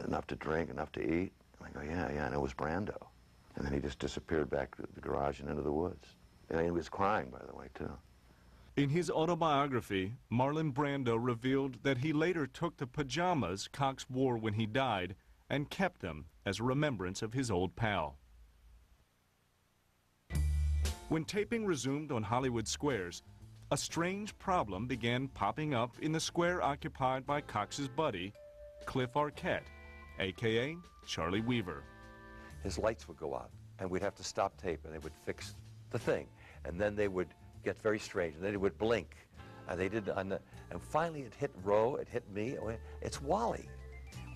enough to drink, enough to eat? And I go, yeah, and it was Brando. And then he just disappeared back to the garage and into the woods. And he was crying, by the way, too. In his autobiography, Marlon Brando revealed that he later took the pajamas Cox wore when he died and kept them as a remembrance of his old pal. When taping resumed on Hollywood Squares, a strange problem began popping up in the square occupied by Cox's buddy, Cliff Arquette, a.k.a. Charlie Weaver. His lights would go out, and we'd have to stop tape, and they would fix the thing. And then they would get very strange, and then it would blink. And they did, and finally it hit Roe, it hit me. It's Wally.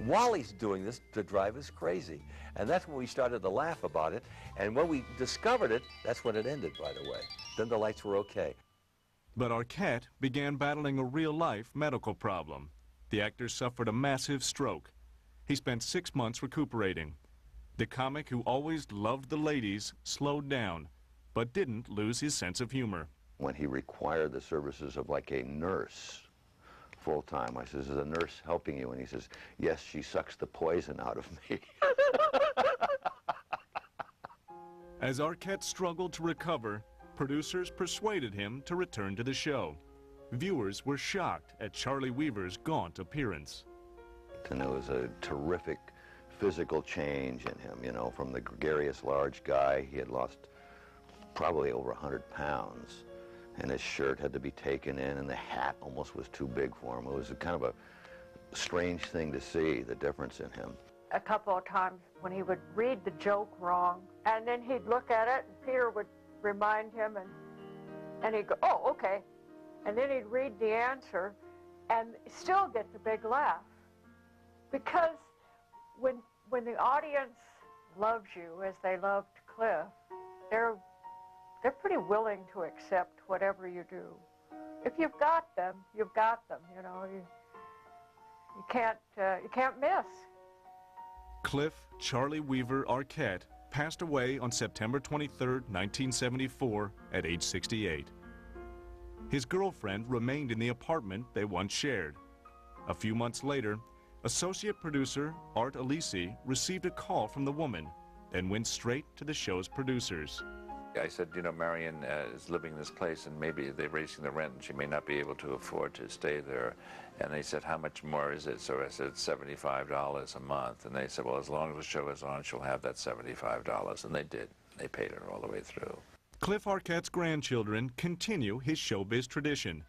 Wally's doing this to drive us crazy. And that's when we started to laugh about it. And when we discovered it, that's when it ended, by the way. Then the lights were okay. But Arquette began battling a real-life medical problem. The actor suffered a massive stroke. He spent 6 months recuperating. The comic who always loved the ladies slowed down, but didn't lose his sense of humor. When he required the services of like a nurse full-time, I says, is a nurse helping you? And he says, yes, she sucks the poison out of me. As Arquette struggled to recover, producers persuaded him to return to the show. Viewers were shocked at Charlie Weaver's gaunt appearance. And it was a terrific physical change in him, you know, from the gregarious large guy. He had lost probably over 100 pounds, and his shirt had to be taken in, and the hat almost was too big for him. It was a kind of a strange thing to see, the difference in him. A couple of times when he would read the joke wrong, and then he'd look at it, and Peter would remind him, and he'd go, oh, okay. And then he'd read the answer and still get the big laugh. Because when the audience loves you as they loved Cliff, they're pretty willing to accept whatever you do. If you've got them, you've got them. You know, you can't miss. Cliff Charlie Weaver Arquette passed away on September 23, 1974, at age 68. His girlfriend remained in the apartment they once shared. A few months later, associate producer Art Alisi received a call from the woman, then went straight to the show's producers. I said, you know, Marion is living in this place, and maybe they're raising the rent, and she may not be able to afford to stay there. And they said, how much more is it? So I said, $75 a month. And they said, well, as long as the show is on, she'll have that $75. And they did. They paid her all the way through. Cliff Arquette's grandchildren continue his showbiz tradition.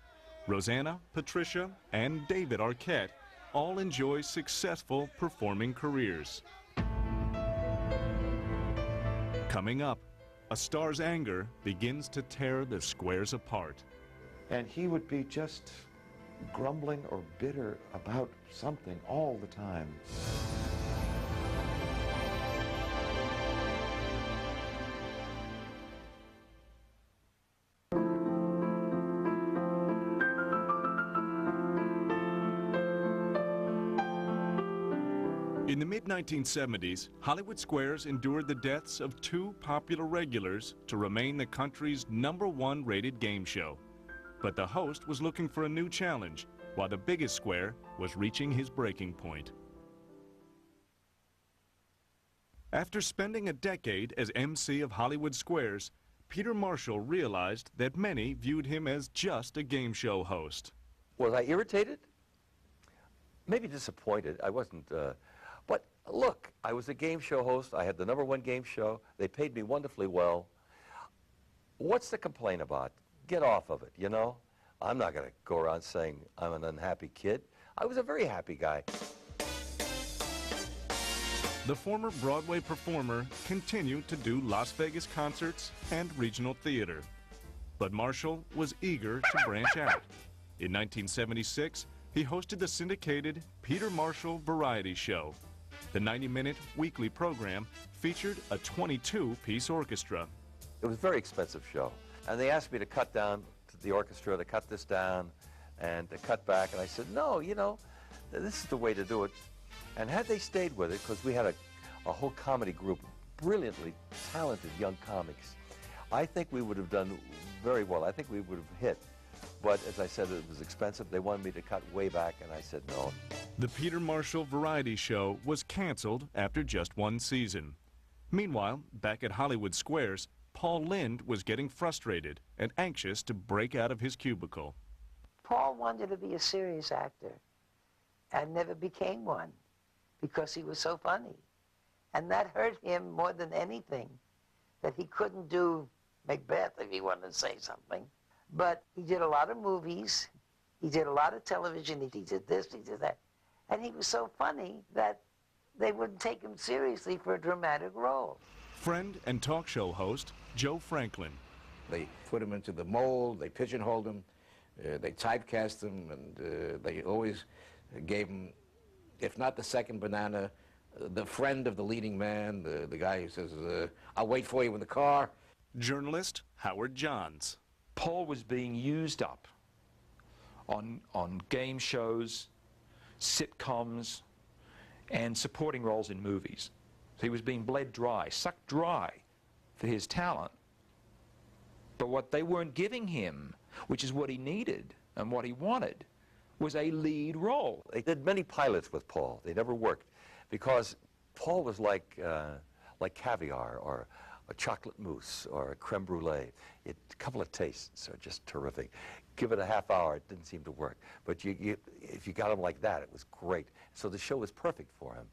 Rosanna, Patricia, and David Arquette all enjoy successful performing careers. Coming up, a star's anger begins to tear the squares apart. And he would be just grumbling or bitter about something all the time. In the mid-1970s, Hollywood Squares endured the deaths of two popular regulars to remain the country's #1 rated game show. But the host was looking for a new challenge, while the biggest square was reaching his breaking point. After spending a decade as MC of Hollywood Squares, Peter Marshall realized that many viewed him as just a game show host. Was I irritated? Maybe disappointed. I wasn't, but look, I was a game show host. I had the #1 game show. They paid me wonderfully well. What's the complaint about? Get off of it, you know? I'm not going to go around saying I'm an unhappy kid. I was a very happy guy. The former Broadway performer continued to do Las Vegas concerts and regional theater. But Marshall was eager to branch out. In 1976, he hosted the syndicated Peter Marshall Variety Show. The 90-minute weekly program featured a 22-piece orchestra. It was a very expensive show. And they asked me to cut down to the orchestra, to cut this down, and to cut back. And I said, no, you know, this is the way to do it. And had they stayed with it, because we had a whole comedy group, brilliantly talented young comics, I think we would have done very well. I think we would have hit. But as I said, it was expensive. They wanted me to cut way back, and I said no. The Peter Marshall Variety Show was canceled after just one season. Meanwhile, back at Hollywood Squares, Paul Lynde was getting frustrated and anxious to break out of his cubicle. Paul wanted to be a serious actor and never became one because he was so funny. And that hurt him more than anything, that he couldn't do Macbeth if he wanted to say something. But he did a lot of movies, he did a lot of television, he did this, he did that. And he was so funny that they wouldn't take him seriously for a dramatic role. Friend and talk show host Joe Franklin. They put him into the mold, they pigeonholed him, they typecast him, and they always gave him, if not the second banana, the friend of the leading man, the guy who says, I'll wait for you in the car. Journalist Howard Johns. Paul was being used up on game shows, sitcoms, and supporting roles in movies. So he was being bled dry, sucked dry for his talent. But what they weren't giving him, which is what he needed and what he wanted, was a lead role. They did many pilots with Paul. They never worked because Paul was like caviar or a chocolate mousse or a creme brulee. A couple of tastes are just terrific. Give it a half hour, it didn't seem to work. But if you got him like that, it was great. So the show was perfect for him.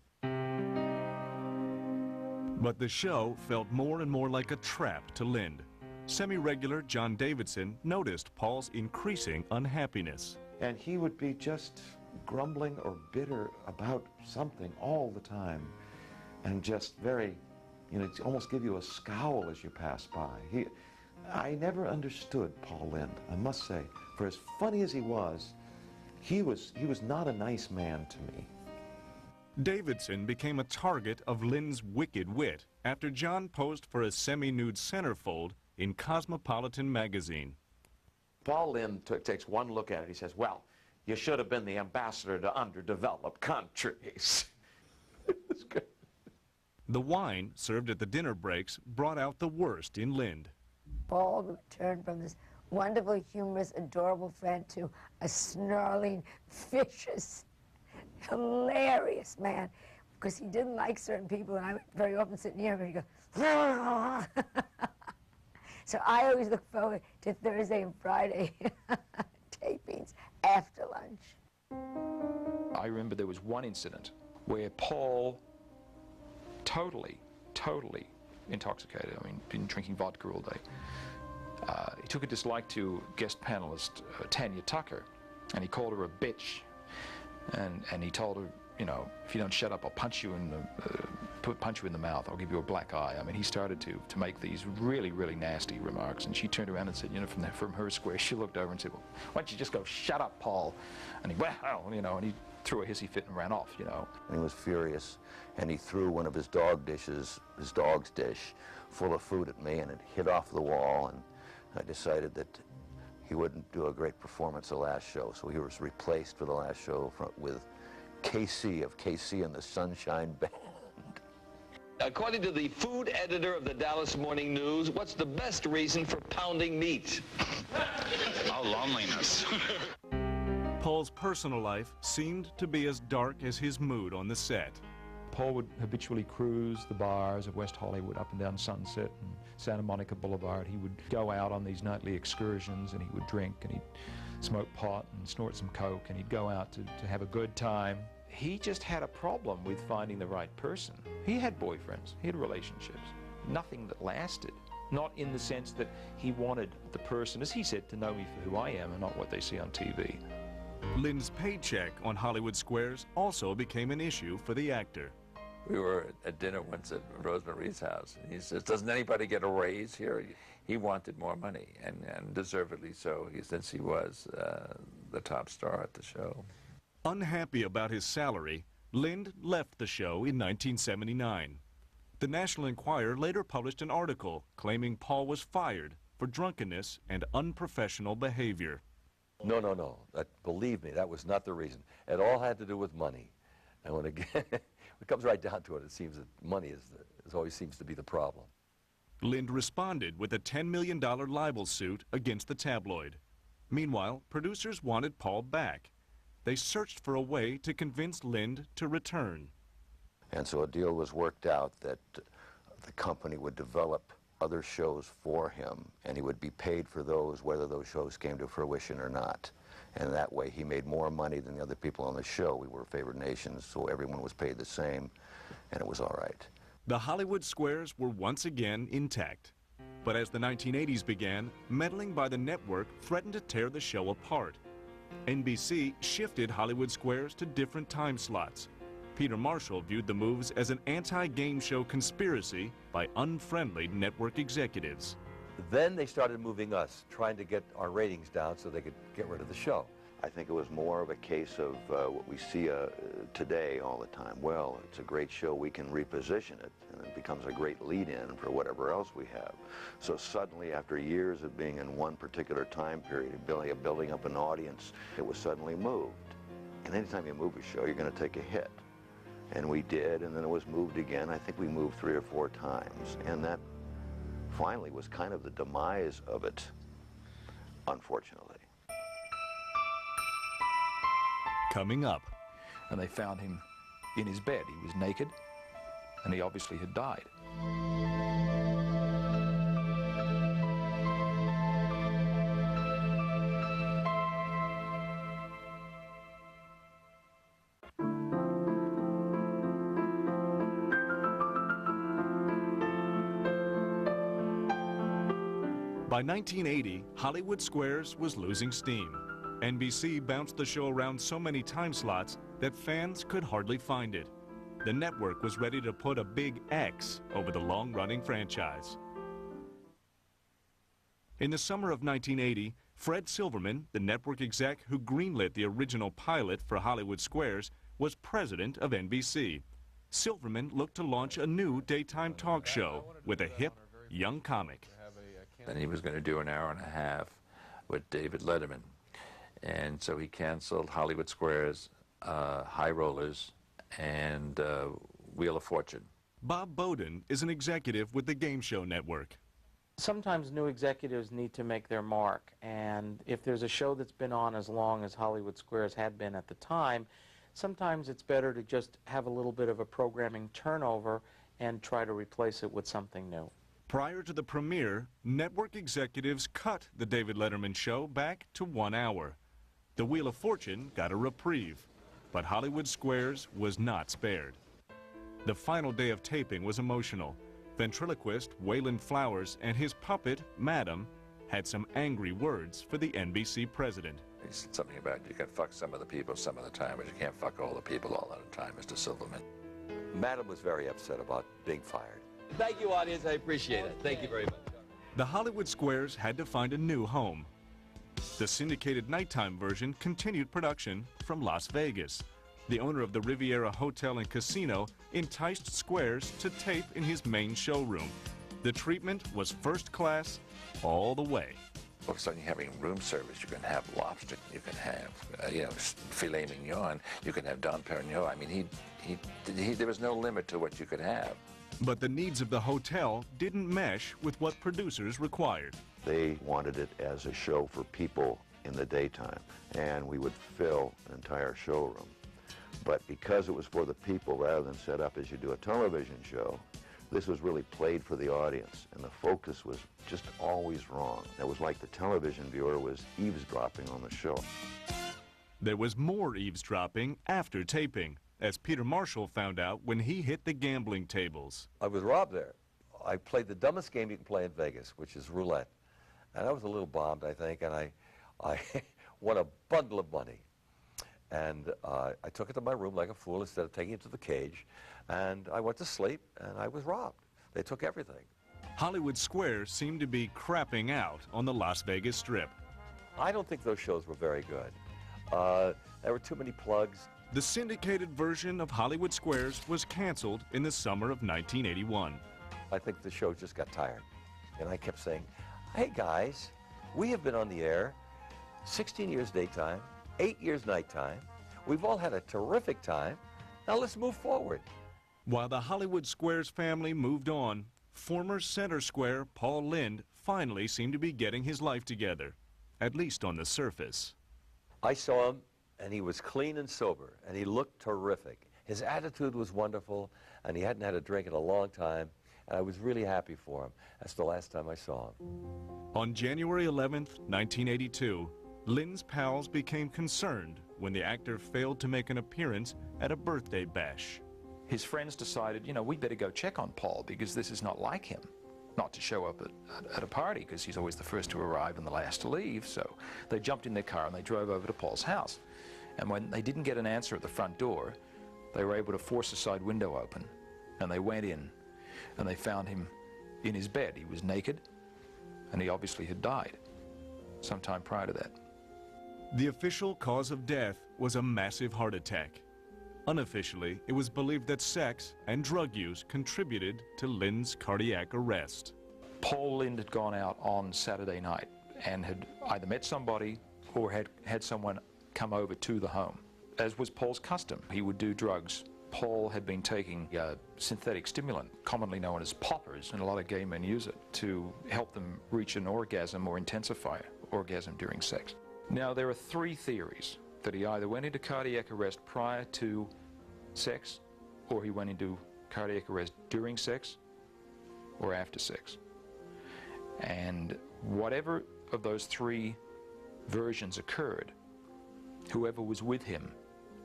But the show felt more and more like a trap to Lynde. Semi-regular John Davidson noticed Paul's increasing unhappiness. And he would be just grumbling or bitter about something all the time. And just very, you know, almost give you a scowl as you pass by. I never understood Paul Lynde, I must say. For as funny as he was not a nice man to me. Davidson became a target of Lynde's wicked wit after John posed for a semi-nude centerfold in Cosmopolitan magazine. Paul Lynde takes one look at it. He says, well, you should have been the ambassador to underdeveloped countries. It was good. The wine served at the dinner breaks brought out the worst in Lynde. Paul would turn from this wonderful, humorous, adorable friend to a snarling, vicious, hilarious man, because he didn't like certain people, and I would very often sit near him and he'd go, so I always look forward to Thursday and Friday tapings after lunch. I remember there was one incident where Paul totally intoxicated, I mean, been drinking vodka all day. He took a dislike to guest panelist Tanya Tucker, and he called her a bitch, and he told her, you know, if you don't shut up, I'll punch you in the mouth. I'll give you a black eye. I mean, he started to make these really, really nasty remarks, and she turned around and said, you know, from her square, she looked over and said, well, why don't you just go, shut up, Paul? And he, well, you know, and he threw a hissy fit and ran off, you know. And he was furious, and he threw one of his dog's dish, full of food at me, and it hit off the wall, and I decided that he wouldn't do a great performance the last show, so he was replaced for the last show with KC of KC and the Sunshine Band. According to the food editor of the Dallas Morning News, what's the best reason for pounding meat? Oh, loneliness. Paul's personal life seemed to be as dark as his mood on the set. Paul would habitually cruise the bars of West Hollywood up and down Sunset and Santa Monica Boulevard. He would go out on these nightly excursions, and he would drink, and he'd smoke pot and snort some coke, and he'd go out to have a good time. He just had a problem with finding the right person. He had boyfriends, he had relationships, nothing that lasted. Not in the sense that he wanted the person, as he said, to know me for who I am and not what they see on TV. Lynn's paycheck on Hollywood Squares also became an issue for the actor. We were at dinner once at Rosemary's house, and he says, doesn't anybody get a raise here? He wanted more money, and deservedly so, since he was the top star at the show. Unhappy about his salary, Lind left the show in 1979. The National Enquirer later published an article claiming Paul was fired for drunkenness and unprofessional behavior. No. Believe me, that was not the reason. It all had to do with money. And when it comes right down to it, it seems that money always seems to be the problem. Lind responded with a $10 million libel suit against the tabloid. Meanwhile, producers wanted Paul back. They searched for a way to convince Lind to return. And so a deal was worked out that the company would develop other shows for him, and he would be paid for those, whether those shows came to fruition or not. And that way he made more money than the other people on the show. We were favored nations, so everyone was paid the same, and it was all right. The Hollywood Squares were once again intact. But as the 1980s began, meddling by the network threatened to tear the show apart. NBC shifted Hollywood Squares to different time slots. Peter Marshall viewed the moves as an anti-game show conspiracy by unfriendly network executives. Then they started moving us, trying to get our ratings down so they could get rid of the show. I think it was more of a case of what we see today all the time. Well, it's a great show, we can reposition it, and it becomes a great lead-in for whatever else we have. So suddenly, after years of being in one particular time period, building up an audience, it was suddenly moved. And anytime you move a show, you're going to take a hit. And we did, and then it was moved again. I think we moved 3 or 4 times, and that finally was kind of the demise of it, unfortunately. Coming up. And they found him in his bed. He was naked, and he obviously had died. By 1980, Hollywood Squares was losing steam. NBC bounced the show around so many time slots that fans could hardly find it. The network was ready to put a big X over the long-running franchise. In the summer of 1980, Fred Silverman, the network exec who greenlit the original pilot for Hollywood Squares, was president of NBC. Silverman looked to launch a new daytime talk show with a hip, young comic. And he was going to do an hour and a half with David Letterman. And so he canceled Hollywood Squares, High Rollers, and Wheel of Fortune. Bob Bowden is an executive with the Game Show Network. Sometimes new executives need to make their mark, and if there's a show that's been on as long as Hollywood Squares had been at the time, sometimes it's better to just have a little bit of a programming turnover and try to replace it with something new. Prior to the premiere, network executives cut the David Letterman show back to 1 hour. The Wheel of Fortune got a reprieve, but Hollywood Squares was not spared. The final day of taping was emotional. Ventriloquist Waylon Flowers and his puppet, Madam, had some angry words for the NBC president. He said something about you can fuck some of the people some of the time, but you can't fuck all the people all the time, Mr. Silverman. Madam was very upset about being fired. Thank you, audience. I appreciate it. Thank you very much. The Hollywood Squares had to find a new home. The syndicated nighttime version continued production from Las Vegas. The owner of the Riviera Hotel and Casino enticed Squares to tape in his main showroom. The treatment was first class all the way. All of a sudden you're having room service. You can have lobster. You can have, filet mignon. You can have Dom Perignon. I mean, there was no limit to what you could have. But the needs of the hotel didn't mesh with what producers required. They wanted it as a show for people in the daytime, and we would fill an entire showroom. But because it was for the people rather than set up as you do a television show, this was really played for the audience, and the focus was just always wrong. It was like the television viewer was eavesdropping on the show. There was more eavesdropping after taping, as Peter Marshall found out when he hit the gambling tables. I was robbed there. I played the dumbest game you can play in Vegas, which is roulette. And I was a little bombed, I think, and I won a bundle of money. And I took it to my room like a fool instead of taking it to the cage. And I went to sleep, and I was robbed. They took everything. Hollywood Squares seemed to be crapping out on the Las Vegas Strip. I don't think those shows were very good. There were too many plugs. The syndicated version of Hollywood Squares was canceled in the summer of 1981. I think the show just got tired. And I kept saying, hey guys, we have been on the air 16 years daytime, 8 years nighttime. We've all had a terrific time. Now let's move forward. While the Hollywood Squares family moved on, former Center Square Paul Lynde finally seemed to be getting his life together, at least on the surface. I saw him, and he was clean and sober, and he looked terrific. His attitude was wonderful, and he hadn't had a drink in a long time, and I was really happy for him. That's the last time I saw him. On January 11th, 1982, Lynde's pals became concerned when the actor failed to make an appearance at a birthday bash. His friends decided, we better go check on Paul because this is not like him. Not to show up at a party because he's always the first to arrive and the last to leave. So they jumped in their car and they drove over to Paul's house. And when they didn't get an answer at the front door, they were able to force the side window open. And they went in and they found him in his bed. He was naked and he obviously had died sometime prior to that. The official cause of death was a massive heart attack. Unofficially, it was believed that sex and drug use contributed to Lynde's cardiac arrest. Paul Lynde had gone out on Saturday night and had either met somebody or had someone come over to the home. As was Paul's custom, he would do drugs. Paul had been taking a synthetic stimulant, commonly known as poppers, and a lot of gay men use it to help them reach an orgasm or intensify orgasm during sex. Now, there are three theories: that he either went into cardiac arrest prior to sex, or he went into cardiac arrest during sex, or after sex. And whatever of those three versions occurred, whoever was with him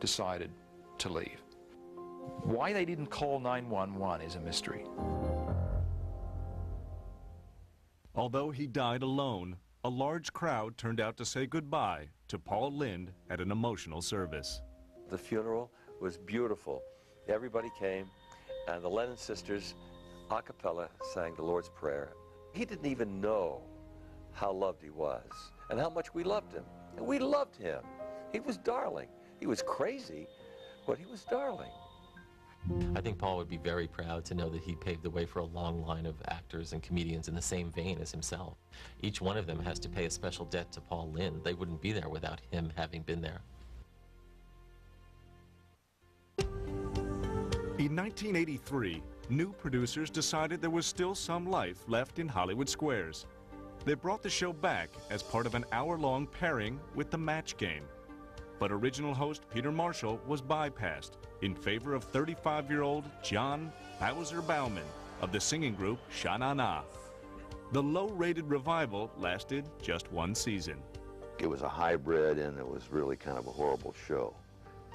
decided to leave. Why they didn't call 911 is a mystery. Although he died alone, a large crowd turned out to say goodbye to Paul Lynde at an emotional service. The funeral was beautiful. Everybody came, and the Lennon sisters, a cappella, sang the Lord's Prayer. He didn't even know how loved he was and how much we loved him. And we loved him. He was darling. He was crazy, but he was darling. I think Paul would be very proud to know that he paved the way for a long line of actors and comedians in the same vein as himself. Each one of them has to pay a special debt to Paul Lynde. They wouldn't be there without him having been there. In 1983, new producers decided there was still some life left in Hollywood Squares. They brought the show back as part of an hour-long pairing with The Match Game. But original host Peter Marshall was bypassed in favor of 35-year-old John Bowser Bauman of the singing group Sha Na Na. The low-rated revival lasted just one season. It was a hybrid, and it was really kind of a horrible show.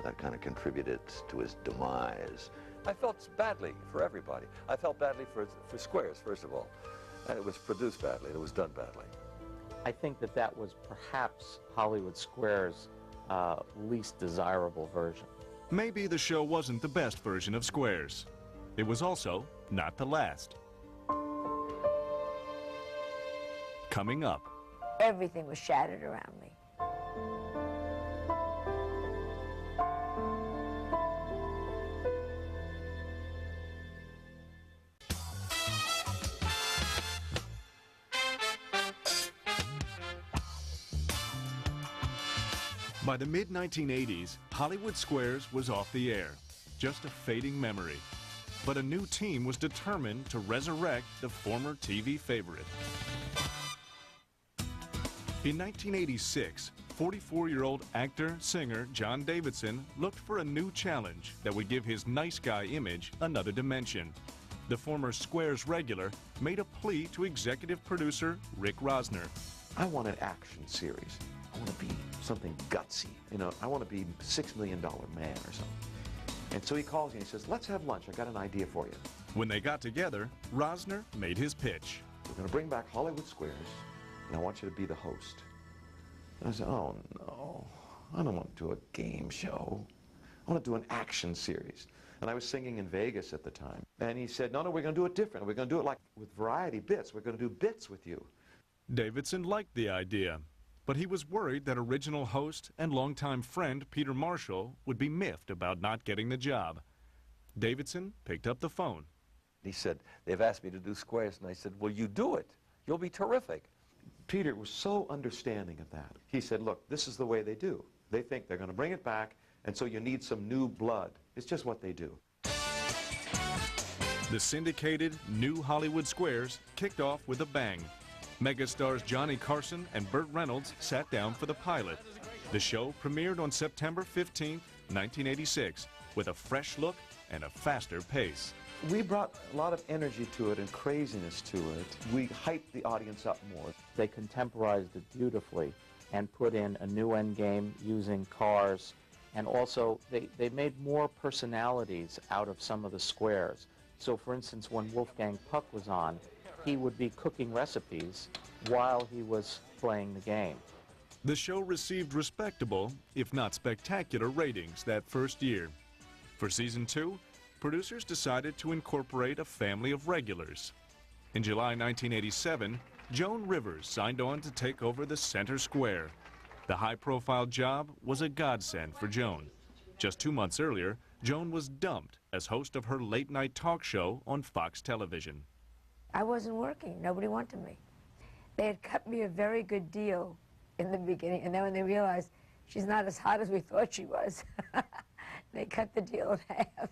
That kind of contributed to his demise. I felt badly for everybody. I felt badly for Squares, first of all. And it was produced badly, and it was done badly. I think that was perhaps Hollywood Squares' least desirable version. Maybe the show wasn't the best version of Squares. It was also not the last. Coming up. Everything was shattered around me. By the mid-1980s, Hollywood Squares was off the air, just a fading memory. But a new team was determined to resurrect the former TV favorite. In 1986, 44-year-old actor, singer John Davidson looked for a new challenge that would give his nice guy image another dimension. The former Squares regular made a plea to executive producer Rick Rosner. I want an action series. I want to be something gutsy. You know, I want to be $6 Million Man or something. And so he calls me and he says, let's have lunch. I got an idea for you. When they got together, Rosner made his pitch. We're going to bring back Hollywood Squares, and I want you to be the host. And I said, oh, no. I don't want to do a game show. I want to do an action series. And I was singing in Vegas at the time. And he said, no, we're going to do it different. We're going to do it like with variety bits. We're going to do bits with you. Davidson liked the idea, but he was worried that original host and longtime friend Peter Marshall would be miffed about not getting the job. Davidson picked up the phone. He said, they've asked me to do Squares, and I said, well, you do it. You'll be terrific. Peter was so understanding of that. He said, look, this is the way they do. They think they're going to bring it back, and so you need some new blood. It's just what they do. The syndicated New Hollywood Squares kicked off with a bang. Megastars Johnny Carson and Burt Reynolds sat down for the pilot. The show premiered on September 15, 1986, with a fresh look and a faster pace. We brought a lot of energy to it and craziness to it. We hyped the audience up more. They contemporized it beautifully and put in a new end game using cars, and also they made more personalities out of some of the squares. So for instance, when Wolfgang Puck was on, he would be cooking recipes while he was playing the game. The show received respectable, if not spectacular, ratings that first year. For season 2, producers decided to incorporate a family of regulars. In July 1987, Joan Rivers signed on to take over the center square. The high-profile job was a godsend for Joan. Just 2 months earlier, Joan was dumped as host of her late-night talk show on Fox Television. I wasn't working. Nobody wanted me. They had cut me a very good deal in the beginning, and then when they realized she's not as hot as we thought she was, they cut the deal in half.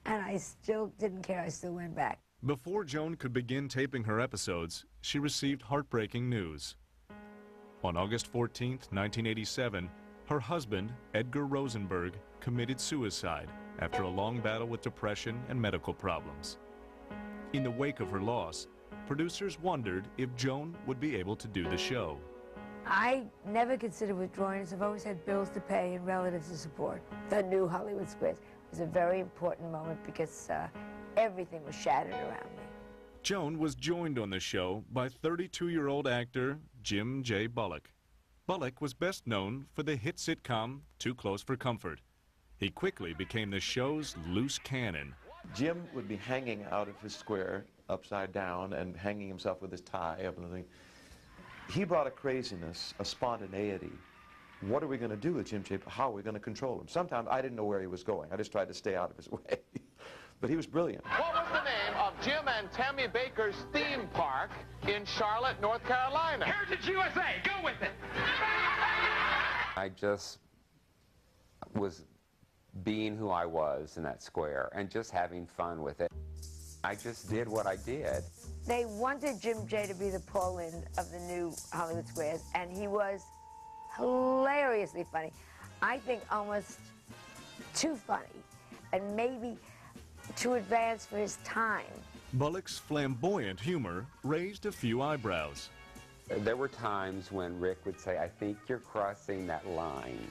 And I still didn't care. I still went back. Before Joan could begin taping her episodes, she received heartbreaking news. On August 14, 1987, her husband, Edgar Rosenberg, committed suicide after a long battle with depression and medical problems. In the wake of her loss, producers wondered if Joan would be able to do the show. I never considered withdrawing, as I've always had bills to pay and relatives to support. The New Hollywood Squares was a very important moment because everything was shattered around me. Joan was joined on the show by 32-year-old actor Jim J. Bullock. Bullock was best known for the hit sitcom Too Close for Comfort. He quickly became the show's loose cannon. Jim would be hanging out of his square upside down and hanging himself with his tie up and everything. He brought a craziness, a spontaneity. What are we going to do with Jim J? How are we going to control him? Sometimes I didn't know where he was going. I just tried to stay out of his way. But he was brilliant. What was the name of Jim and Tammy Baker's theme park in Charlotte, North Carolina? Heritage USA, go with it! I just was being who I was in that square and just having fun with it. I just did what I did. They wanted Jim J to be the Paul Lynde of the New Hollywood Squares, and he was hilariously funny. I think almost too funny, and maybe too advanced for his time. Bullock's flamboyant humor raised a few eyebrows. There were times when Rick would say, I think you're crossing that line.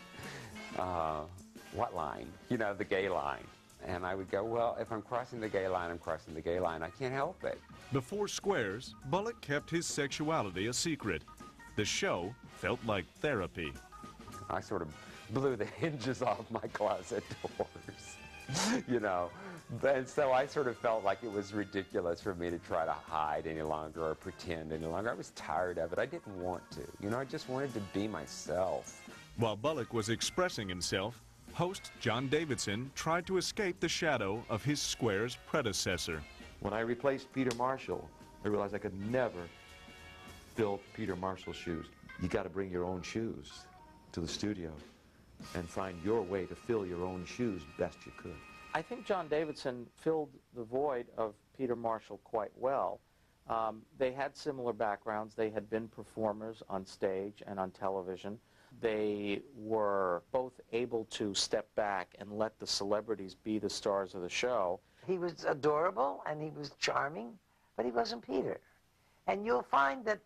What line? You know, the gay line. And I would go, well, if I'm crossing the gay line, I'm crossing the gay line. I can't help it. Before Squares, Bullock kept his sexuality a secret. The show felt like therapy. I sort of blew the hinges off my closet doors, you know. And so I sort of felt like it was ridiculous for me to try to hide any longer or pretend any longer. I was tired of it. I didn't want to. You know, I just wanted to be myself. While Bullock was expressing himself, host John Davidson tried to escape the shadow of his Squares predecessor. When I replaced Peter Marshall, I realized I could never fill Peter Marshall's shoes. You got to bring your own shoes to the studio and find your way to fill your own shoes best you could. I think John Davidson filled the void of Peter Marshall quite well. They had similar backgrounds. They had been performers on stage and on television. They were both able to step back and let the celebrities be the stars of the show. He was adorable and he was charming, but he wasn't Peter. And you'll find that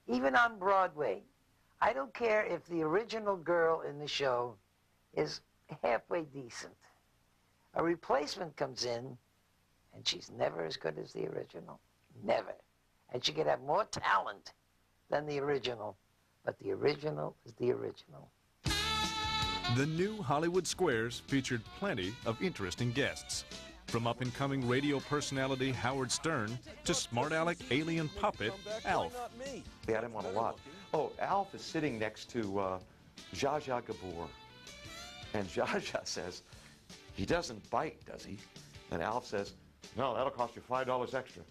even on Broadway, I don't care if the original girl in the show is halfway decent. A replacement comes in and she's never as good as the original. Never. And she could have more talent than the original, but the original is the original. The new Hollywood Squares featured plenty of interesting guests. From up-and-coming radio personality Howard Stern to smart-aleck alien puppet Alf. We had him on a lot. Oh, Alf is sitting next to Zsa Zsa Gabor. And Zsa Zsa says, "He doesn't bite, does he?" And Alf says, "No, that'll cost you $5 extra."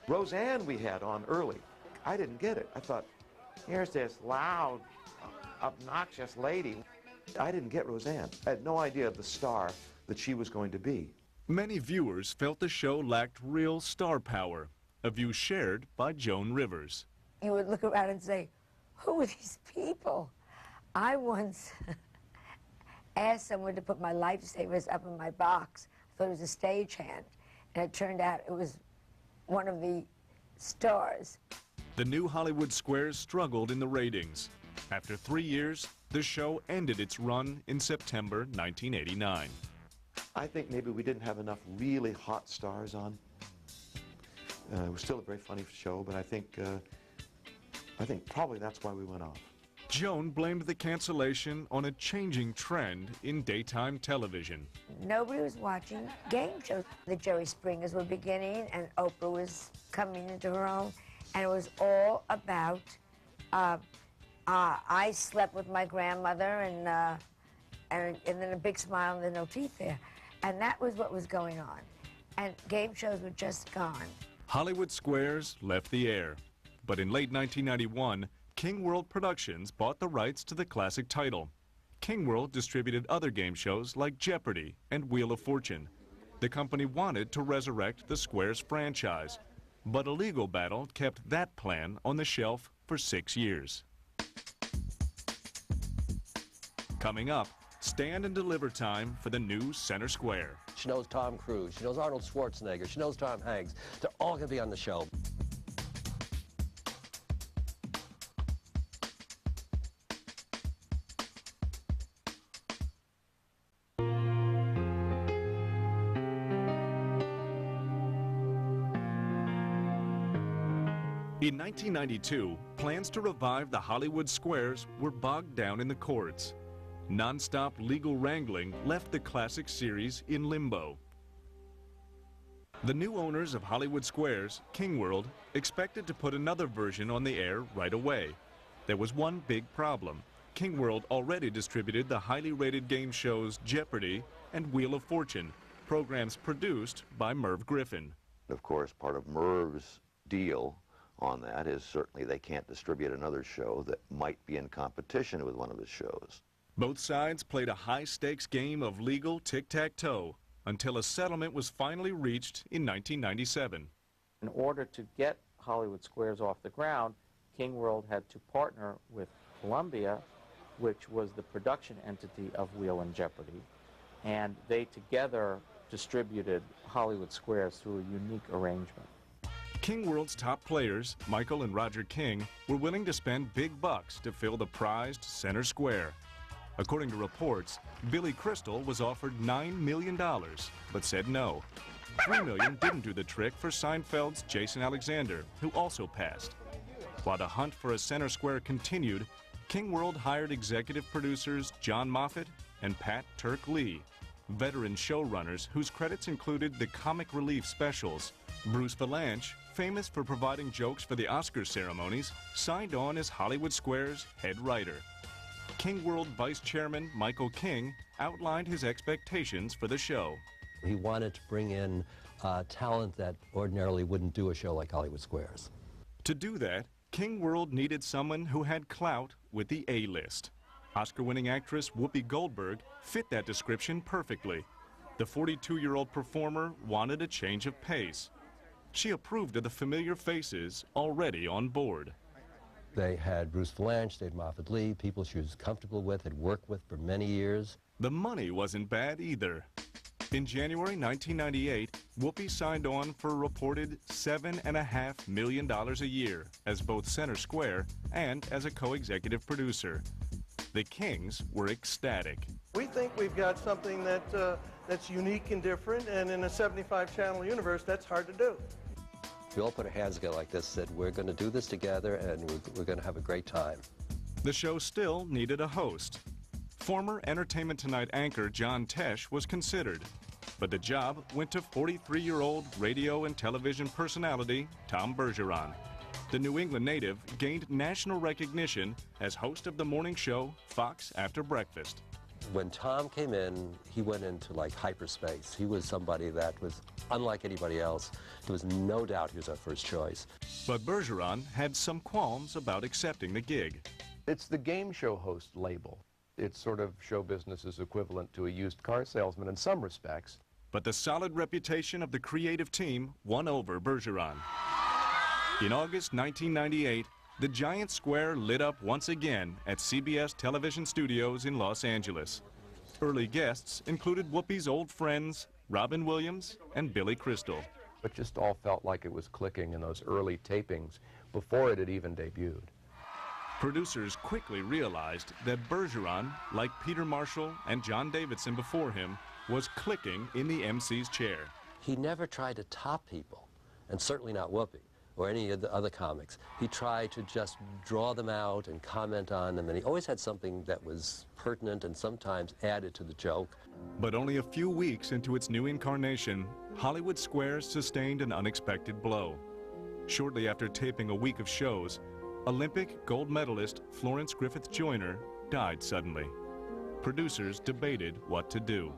Roseanne we had on early. I didn't get it. I thought, here's this loud, obnoxious lady. I didn't get Roseanne. I had no idea of the star that she was going to be. Many viewers felt the show lacked real star power, a view shared by Joan Rivers. You would look around and say, who are these people? I once asked someone to put my lifesavers up in my box. I thought it was a stagehand, and it turned out it was one of the stars. The new Hollywood Squares struggled in the ratings. After 3 years, the show ended its run in September 1989. I think maybe we didn't have enough really hot stars on. It was still a very funny show, but I think probably that's why we went off. Joan blamed the cancellation on a changing trend in daytime television. Nobody was watching game shows. The Jerry Springers were beginning, and Oprah was coming into her own, and it was all about, I slept with my grandmother, and then a big smile and then no teeth there. And that was what was going on. And game shows were just gone. Hollywood Squares left the air. But in late 1991, King World Productions bought the rights to the classic title. King World distributed other game shows like Jeopardy and Wheel of Fortune. The company wanted to resurrect the Squares franchise, but a legal battle kept that plan on the shelf for 6 years. Coming up, stand and deliver time for the new Center Square. She knows Tom Cruise. She knows Arnold Schwarzenegger. She knows Tom Hanks. They're all going to be on the show. In 1992, plans to revive the Hollywood Squares were bogged down in the courts. Non-stop legal wrangling left the classic series in limbo. The new owners of Hollywood Squares, King World, expected to put another version on the air right away. There was one big problem. King World already distributed the highly rated game shows Jeopardy and Wheel of Fortune, programs produced by Merv Griffin. Of course, part of Merv's deal on that is certainly they can't distribute another show that might be in competition with one of his shows. Both sides played a high-stakes game of legal tic-tac-toe until a settlement was finally reached in 1997. In order to get Hollywood Squares off the ground, King World had to partner with Columbia, which was the production entity of Wheel and Jeopardy, and they together distributed Hollywood Squares through a unique arrangement. King World's top players, Michael and Roger King, were willing to spend big bucks to fill the prized Center Square. According to reports, Billy Crystal was offered $9 million, but said no. $3 million didn't do the trick for Seinfeld's Jason Alexander, who also passed. While the hunt for a Center Square continued, King World hired executive producers John Moffat and Pat Turk Lee, veteran showrunners whose credits included the comic relief specials. Bruce Valanche, famous for providing jokes for the Oscar ceremonies, signed on as Hollywood Squares' head writer. King World Vice Chairman Michael King outlined his expectations for the show. He wanted to bring in talent that ordinarily wouldn't do a show like Hollywood Squares. To do that, King World needed someone who had clout with the A-list. Oscar-winning actress Whoopi Goldberg fit that description perfectly. The 42-year-old performer wanted a change of pace. She approved of the familiar faces already on board. They had Bruce Vilanch, Dave Moffat Lee, people she was comfortable with, had worked with for many years. The money wasn't bad either. In January 1998, Whoopi signed on for a reported $7.5 million a year as both Center Square and as a co-executive producer. The Kings were ecstatic. We think we've got something that's unique and different, and in a 75-channel universe, that's hard to do. We all put our hands together like this, said we're going to do this together and we're going to have a great time. The show still needed a host. Former Entertainment Tonight anchor John Tesh was considered, but the job went to 43-year-old radio and television personality Tom Bergeron. The New England native gained national recognition as host of the morning show Fox After Breakfast. When Tom came in, he went into like hyperspace. He was somebody that was unlike anybody else. There was no doubt he was our first choice. But Bergeron had some qualms about accepting the gig. It's the game show host label. It's sort of show business's equivalent to a used car salesman in some respects. But the solid reputation of the creative team won over Bergeron. In August 1998, the giant square lit up once again at CBS television studios in Los Angeles. Early guests included Whoopi's old friends, Robin Williams and Billy Crystal. It just all felt like it was clicking in those early tapings before it had even debuted. Producers quickly realized that Bergeron, like Peter Marshall and John Davidson before him, was clicking in the MC's chair. He never tried to top people, and certainly not Whoopi or any of the other comics. He tried to just draw them out and comment on them, and he always had something that was pertinent and sometimes added to the joke. But only a few weeks into its new incarnation, Hollywood Squares sustained an unexpected blow. Shortly after taping a week of shows, Olympic gold medalist Florence Griffith Joyner died suddenly. Producers debated what to do.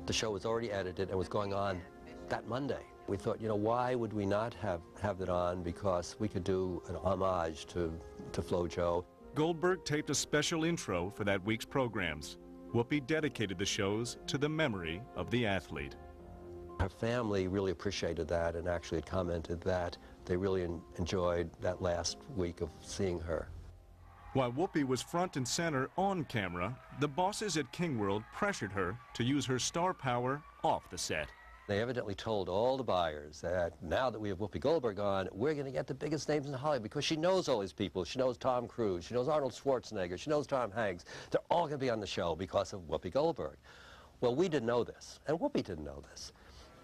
The show was already edited and was going on that Monday. We thought, you know, why would we not have it on? Because we could do an homage to FloJo. Goldberg taped a special intro for that week's programs. Whoopi dedicated the shows to the memory of the athlete. Her family really appreciated that and actually had commented that they really enjoyed that last week of seeing her. While Whoopi was front and center on camera, the bosses at King World pressured her to use her star power off the set. They evidently told all the buyers that now that we have Whoopi Goldberg on, we're going to get the biggest names in Hollywood because she knows all these people. She knows Tom Cruise, she knows Arnold Schwarzenegger, she knows Tom Hanks. They're all going to be on the show because of Whoopi Goldberg. Well, we didn't know this, and Whoopi didn't know this.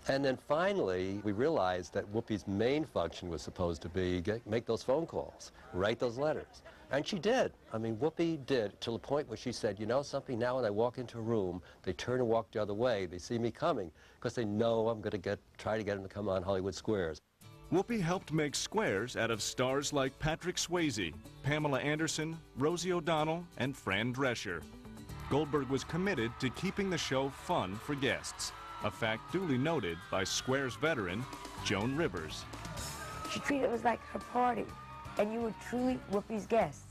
And then finally, we realized that Whoopi's main function was supposed to be make those phone calls, write those letters. And she did. I mean, Whoopi did, to the point where she said, you know something, now when I walk into a room, they turn and walk the other way. They see me coming because they know I'm going to try to get them to come on Hollywood Squares. Whoopi helped make Squares out of stars like Patrick Swayze, Pamela Anderson, Rosie O'Donnell, and Fran Drescher. Goldberg was committed to keeping the show fun for guests, a fact duly noted by Squares veteran Joan Rivers. She treated it like her party, and you were truly Whoopi's guests.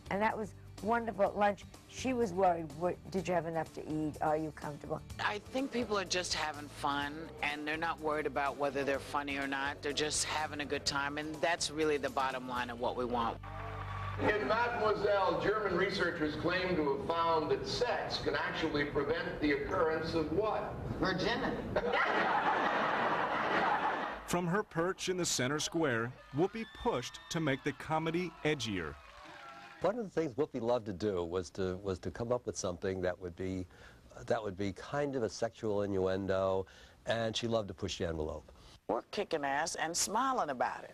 And that was wonderful at lunch. She was worried, did you have enough to eat? Are you comfortable? I think people are just having fun, and they're not worried about whether they're funny or not. They're just having a good time, and that's really the bottom line of what we want. In Mademoiselle, German researchers claim to have found that sex can actually prevent the occurrence of what? Virginity. From her perch in the center square, Whoopi pushed to make the comedy edgier. One of the things Whoopi loved to do was to come up with something that would be kind of a sexual innuendo, and she loved to push the envelope. We're kicking ass and smiling about it.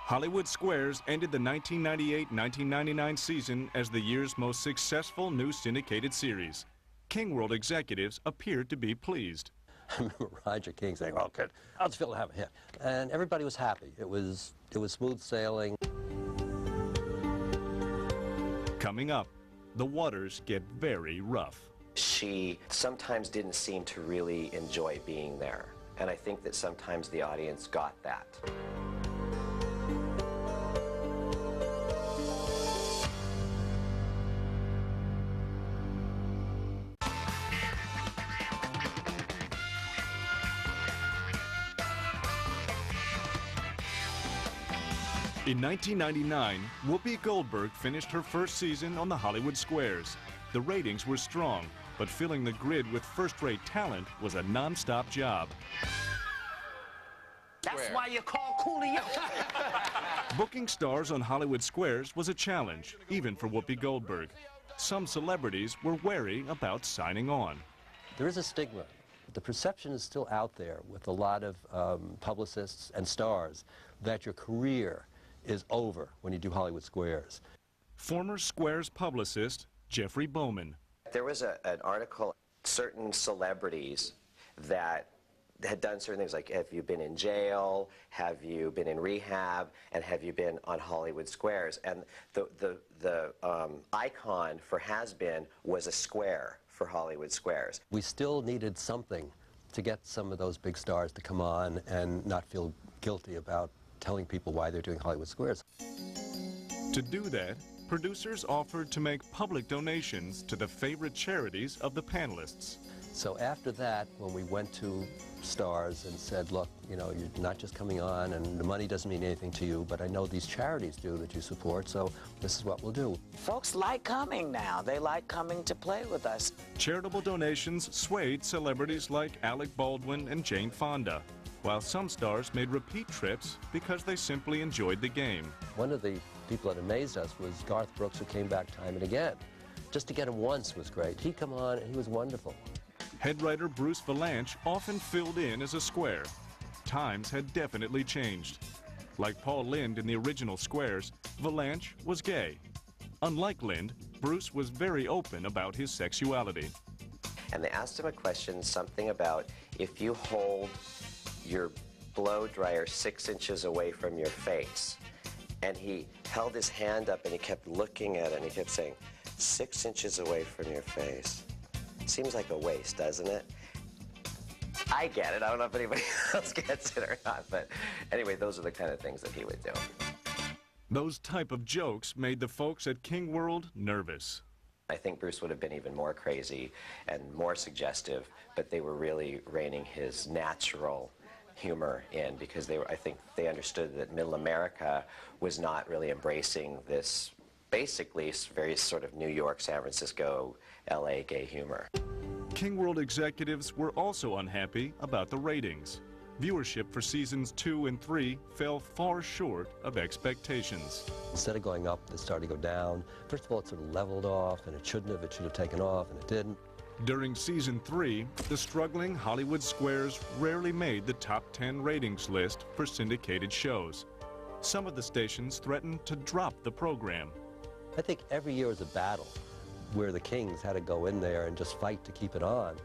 Hollywood Squares ended the 1998-1999 season as the year's most successful new syndicated series. King World executives appeared to be pleased. I remember Roger King saying, "Oh, good, I'll just feel to have a hit," and everybody was happy. It was smooth sailing. Coming up, the waters get very rough. She sometimes didn't seem to really enjoy being there, and I think that sometimes the audience got that. In 1999, Whoopi Goldberg finished her first season on the Hollywood Squares. The ratings were strong, but filling the grid with first-rate talent was a non-stop job. That's why you call Coolio. Booking stars on Hollywood Squares was a challenge, even for Whoopi Goldberg. Some celebrities were wary about signing on. There is a stigma. The perception is still out there with a lot of publicists and stars that your career is over when you do Hollywood Squares. Former Squares publicist Jeffrey Bowman. There was an article, certain celebrities that had done certain things, like have you been in jail, have you been in rehab, and have you been on Hollywood Squares? And the icon for has-been was a square for Hollywood Squares. We still needed something to get some of those big stars to come on and not feel guilty about telling people why they're doing Hollywood Squares. To do that, producers offered to make public donations to the favorite charities of the panelists. So after that, when we went to stars and said, look, you know, you're not just coming on and the money doesn't mean anything to you, but I know these charities do that you support, so this is what we'll do. Folks like coming now. They like coming to play with us. Charitable donations swayed celebrities like Alec Baldwin and Jane Fonda, while some stars made repeat trips because they simply enjoyed the game. One of the people that amazed us was Garth Brooks, who came back time and again. Just to get him once was great. He'd come on and he was wonderful. Head writer Bruce Vilanch often filled in as a square. Times had definitely changed. Like Paul Lynde in the original Squares, Vilanch was gay. Unlike Lynde, Bruce was very open about his sexuality. And they asked him a question, something about if you hold your blow dryer 6 inches away from your face, and he held his hand up and he kept looking at it and he kept saying, 6 inches away from your face. Seems like a waste, doesn't it? I get it. I don't know if anybody else gets it or not, but anyway, those are the kind of things that he would do. Those type of jokes made the folks at King World nervous. I think Bruce would have been even more crazy and more suggestive, but they were really reining his natural humor in because I think they understood that Middle America was not really embracing this basically very sort of New York, San Francisco, LA gay humor. King World executives were also unhappy about the ratings. Viewership for seasons 2 and 3 fell far short of expectations. Instead of going up, it started to go down. First of all, it sort of leveled off, and it shouldn't have. It should have taken off, and it didn't. During season 3, the struggling Hollywood Squares rarely made the top 10 ratings list for syndicated shows. Some of the stations threatened to drop the program. I think every year was a battle where the Kings had to go in there and just fight to keep it on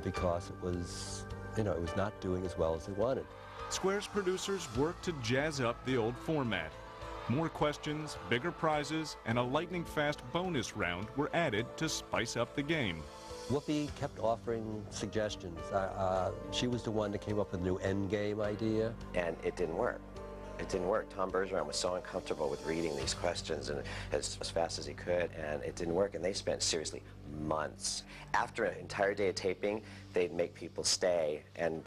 because it was, you know, it was not doing as well as they wanted. Squares producers worked to jazz up the old format. More questions, bigger prizes, and a lightning-fast bonus round were added to spice up the game. Whoopi kept offering suggestions. She was the one that came up with a new endgame idea. And it didn't work. It didn't work. Tom Bergeron was so uncomfortable with reading these questions and as fast as he could, and it didn't work, and they spent, seriously, months. After an entire day of taping, they'd make people stay and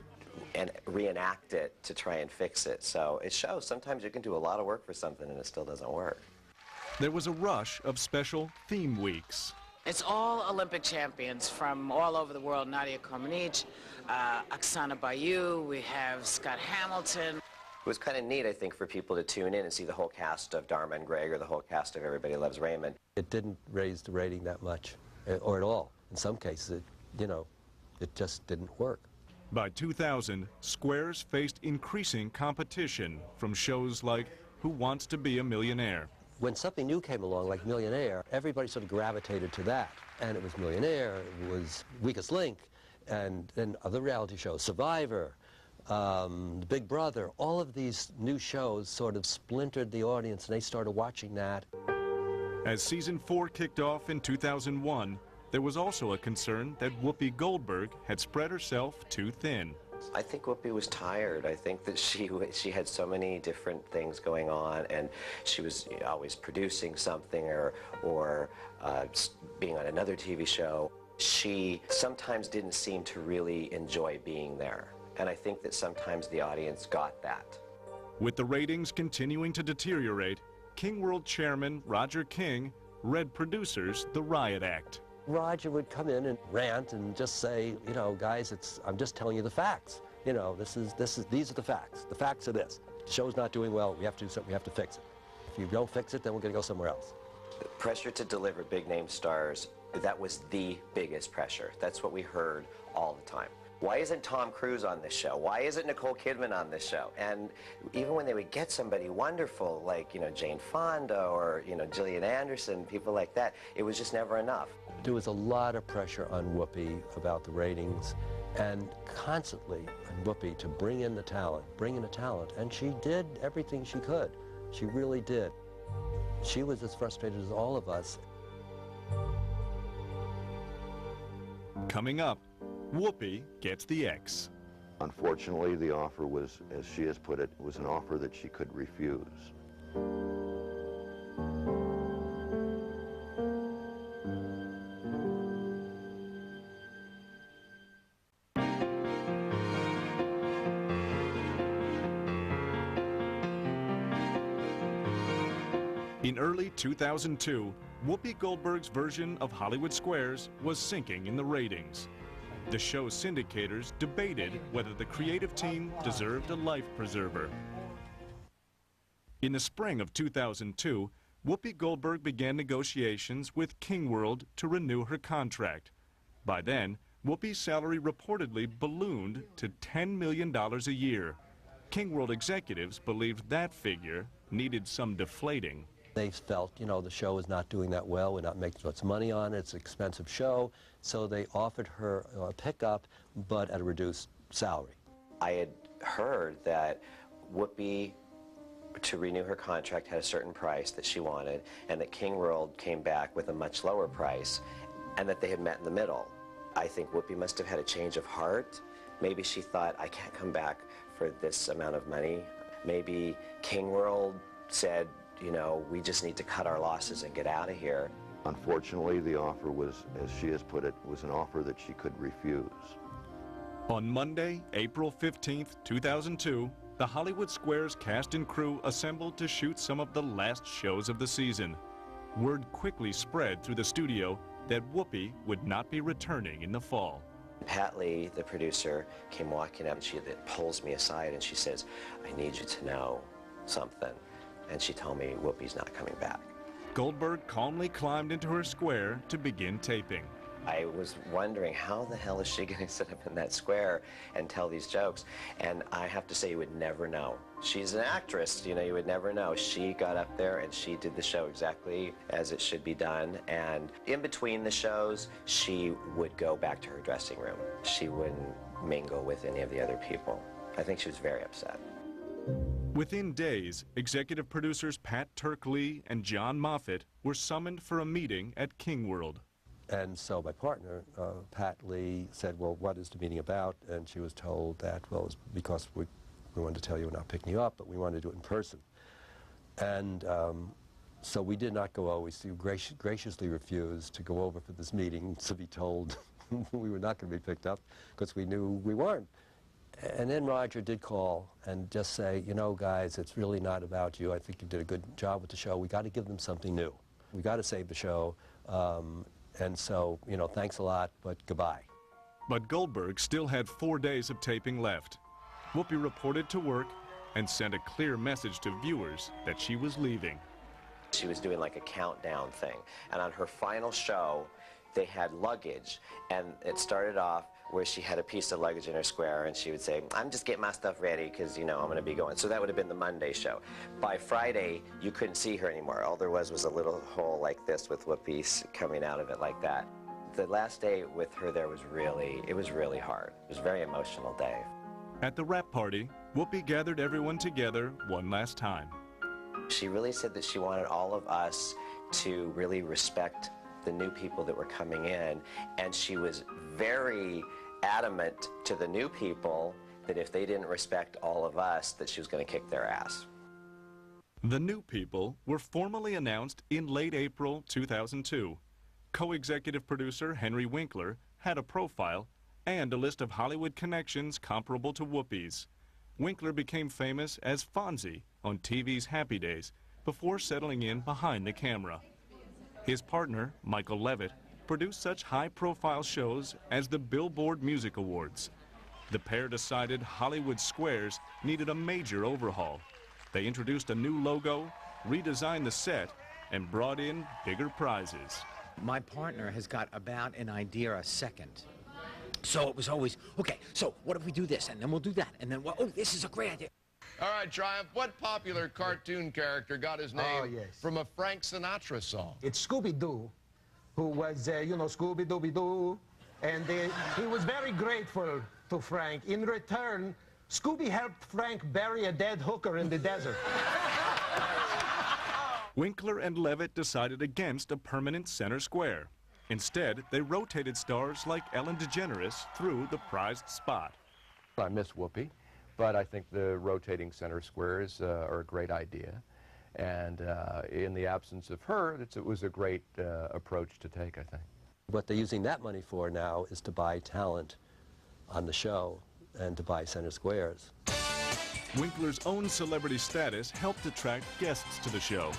reenact it to try and fix it. So it shows sometimes you can do a lot of work for something and it still doesn't work. There was a rush of special theme weeks. It's all Olympic champions from all over the world. Nadia Comaneci, Oksana Bayou, we have Scott Hamilton. It was kind of neat, I think, for people to tune in and see the whole cast of Dharma and Greg or the whole cast of Everybody Loves Raymond. It didn't raise the rating that much, or at all. In some cases, it just didn't work. By 2000, Squares faced increasing competition from shows like Who Wants to Be a Millionaire? When something new came along, like Millionaire, everybody sort of gravitated to that. And it was Millionaire, it was Weakest Link, and then other reality shows, Survivor, Big Brother. All of these new shows sort of splintered the audience, and they started watching that. As season 4 kicked off in 2001, there was also a concern that Whoopi Goldberg had spread herself too thin. I think Whoopi was tired. I think that she had so many different things going on, and she was always producing something or being on another TV show. She sometimes didn't seem to really enjoy being there, and I think that sometimes the audience got that. With the ratings continuing to deteriorate, King World chairman Roger King read producers the riot act. Roger would come in and rant and just say, you know, guys, I'm just telling you the facts. You know, these are the facts. The facts are this. The show's not doing well. We have to do something. We have to fix it. If you don't fix it, then we're going to go somewhere else. The pressure to deliver big name stars, that was the biggest pressure. That's what we heard all the time. Why isn't Tom Cruise on this show? Why isn't Nicole Kidman on this show? And even when they would get somebody wonderful, like, you know, Jane Fonda or, you know, Gillian Anderson, people like that, it was just never enough. There was a lot of pressure on Whoopi about the ratings, and constantly on Whoopi to bring in the talent, and she did everything she could. She really did. She was as frustrated as all of us. Coming up, Whoopi gets the X. Unfortunately, the offer was, as she has put it, was an offer that she could refuse. In early 2002, Whoopi Goldberg's version of Hollywood Squares was sinking in the ratings. The show's syndicators debated whether the creative team deserved a life preserver. In the spring of 2002, Whoopi Goldberg began negotiations with King World to renew her contract. By then, Whoopi's salary reportedly ballooned to $10 million a year. King World executives believed that figure needed some deflating. They felt, you know, the show is not doing that well, we're not making much money on it, it's an expensive show, so they offered her a pickup, but at a reduced salary. I had heard that Whoopi, to renew her contract, had a certain price that she wanted, and that King World came back with a much lower price, and that they had met in the middle. I think Whoopi must have had a change of heart. Maybe she thought, I can't come back for this amount of money. Maybe King World said, you know, we just need to cut our losses and get out of here. Unfortunately, the offer was, as she has put it, was an offer that she could refuse. On Monday, April 15th, 2002, the Hollywood Squares cast and crew assembled to shoot some of the last shows of the season. Word quickly spread through the studio that Whoopi would not be returning in the fall. Pat Lee, the producer, came walking up and she pulls me aside and she says, I need you to know something. And she told me Whoopi's not coming back. Goldberg calmly climbed into her square to begin taping. I was wondering, how the hell is she going to sit up in that square and tell these jokes? And I have to say, you would never know. She's an actress, you know, you would never know. She got up there and she did the show exactly as it should be done. And in between the shows, she would go back to her dressing room. She wouldn't mingle with any of the other people. I think she was very upset. Within days, executive producers Pat Turk Lee and John Moffat were summoned for a meeting at King World. And so my partner, Pat Lee, said, well, what is the meeting about? And she was told that, well, it's because we wanted to tell you we're not picking you up, but we wanted to do it in person. And so we did not go over. We graciously refused to go over for this meeting to be told we were not going to be picked up because we knew we weren't. And then Roger did call and just say, you know, guys, it's really not about you. I think you did a good job with the show. We got to give them something new. We got to save the show. And so, you know, thanks a lot, but goodbye. But Goldberg still had 4 days of taping left. Whoopi reported to work and sent a clear message to viewers that she was leaving. She was doing like a countdown thing. And on her final show, they had luggage. And it started off where she had a piece of luggage in her square and she would say, I'm just getting my stuff ready because, you know, I'm going to be going. So that would have been the Monday show. By Friday, you couldn't see her anymore. All there was a little hole like this with Whoopi coming out of it like that. The last day with her there was really hard. It was a very emotional day. At the wrap party, Whoopi gathered everyone together one last time. She really said that she wanted all of us to really respect the new people that were coming in, and she was very adamant to the new people that if they didn't respect all of us, that she was going to kick their ass. The new people were formally announced in late April 2002. Co-executive producer Henry Winkler had a profile and a list of Hollywood connections comparable to Whoopi's. Winkler became famous as Fonzie on TV's Happy Days before settling in behind the camera. His partner, Michael Levitt, produced such high-profile shows as the Billboard Music Awards. The pair decided Hollywood Squares needed a major overhaul. They introduced a new logo, redesigned the set, and brought in bigger prizes. My partner has got about an idea a second. So it was always, okay, so what if we do this, and then we'll do that, and then, well, oh, this is a great idea. All right, Triumph, what popular cartoon character got his name from a Frank Sinatra song? It's Scooby-Doo, who was, you know, Scooby-Dooby-Doo, and he was very grateful to Frank. In return, Scooby helped Frank bury a dead hooker in the desert. Winkler and Levitt decided against a permanent center square. Instead, they rotated stars like Ellen DeGeneres through the prized spot. I miss Whoopi, but I think the rotating center squares are a great idea. And in the absence of her, it was a great approach to take, I think. What they're using that money for now is to buy talent on the show and to buy center squares. Winkler's own celebrity status helped attract guests to the show.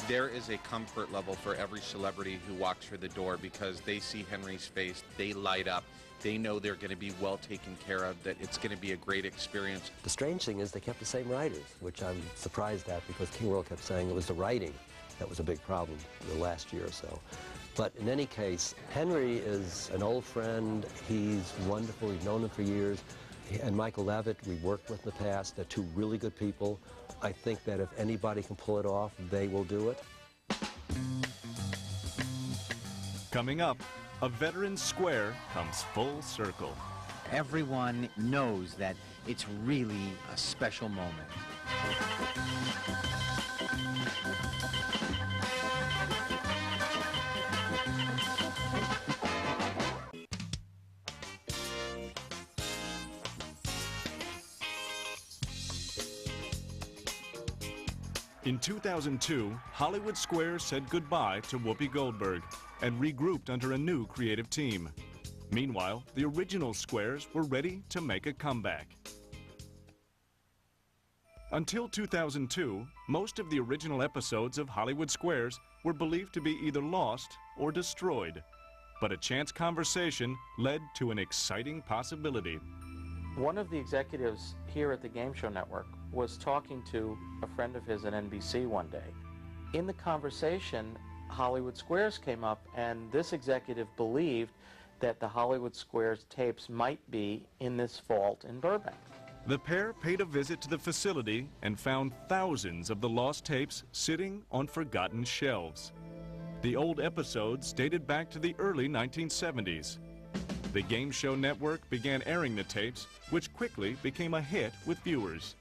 There is a comfort level for every celebrity who walks through the door because they see Henry's face, they light up, they know they're going to be well taken care of, that it's going to be a great experience. The strange thing is they kept the same writers, which I'm surprised at because King World kept saying it was the writing that was a big problem the last year or so. But in any case, Henry is an old friend. He's wonderful. We've known him for years. And Michael Levitt, we've worked with in the past. They're two really good people. I think that if anybody can pull it off, they will do it. Coming up, a veteran's square comes full circle. Everyone knows that it's really a special moment. In 2002, Hollywood Squares said goodbye to Whoopi Goldberg and regrouped under a new creative team. Meanwhile, the original Squares were ready to make a comeback. Until 2002, most of the original episodes of Hollywood Squares were believed to be either lost or destroyed. But a chance conversation led to an exciting possibility. One of the executives here at the Game Show Network was talking to a friend of his at NBC one day. In the conversation, Hollywood Squares came up, and this executive believed that the Hollywood Squares tapes might be in this vault in Burbank. The pair paid a visit to the facility and found thousands of the lost tapes sitting on forgotten shelves. The old episodes dated back to the early 1970s. The Game Show Network began airing the tapes, which quickly became a hit with viewers.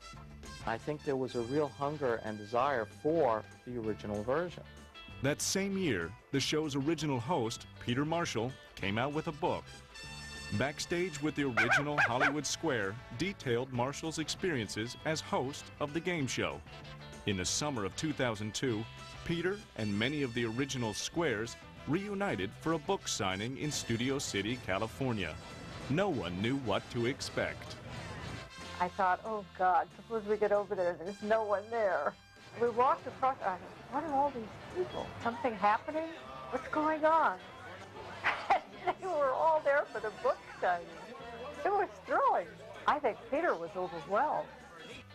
I think there was a real hunger and desire for the original version. That same year, the show's original host, Peter Marshall, came out with a book. Backstage with the original Hollywood Square detailed Marshall's experiences as host of the game show. In the summer of 2002, Peter and many of the original Squares reunited for a book signing in Studio City, California. No one knew what to expect. I thought, oh God, suppose we get over there and there's no one there. We walked across, I said, what are all these people? Something happening? What's going on? And they were all there for the book signing. It was thrilling. I think Peter was overwhelmed.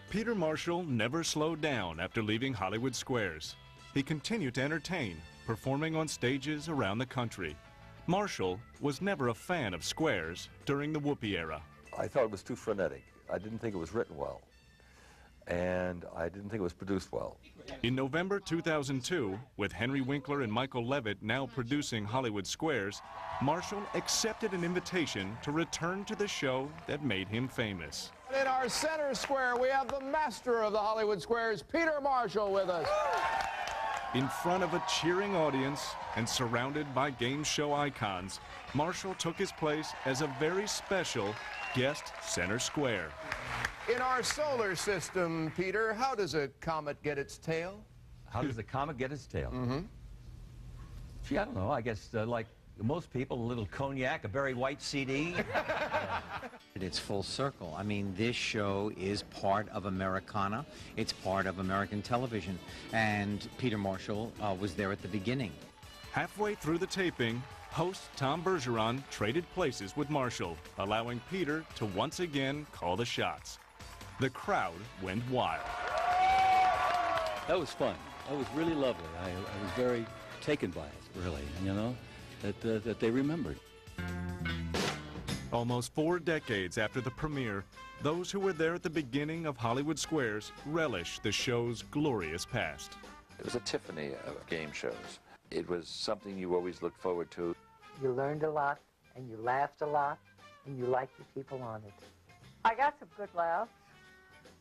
Peter Marshall never slowed down after leaving Hollywood Squares. He continued to entertain, performing on stages around the country. Marshall was never a fan of Squares during the Whoopi era. I thought it was too frenetic. I didn't think it was written well. And I didn't think it was produced well. In November 2002, with Henry Winkler and Michael Levitt now producing Hollywood Squares, Marshall accepted an invitation to return to the show that made him famous. In our center square, we have the master of the Hollywood Squares, Peter Marshall, with us. In front of a cheering audience and surrounded by game show icons, Marshall took his place as a very special guest center square. In our solar system, Peter, how does a comet get its tail? How does the comet get its tail? Mm-hmm. Gee, I don't know. I guess like Most people, a little cognac, a Barry White CD. It's full circle. I mean, this show is part of Americana. It's part of American television. And Peter Marshall was there at the beginning. Halfway through the taping, host Tom Bergeron traded places with Marshall, allowing Peter to once again call the shots. The crowd went wild. That was fun. That was really lovely. I was very taken by it, really, you know, that they remembered. Almost 4 decades after the premiere, those who were there at the beginning of Hollywood Squares relish the show's glorious past. It was a Tiffany of game shows. It was something you always looked forward to. You learned a lot, and you laughed a lot, and you liked the people on it. I got some good laughs.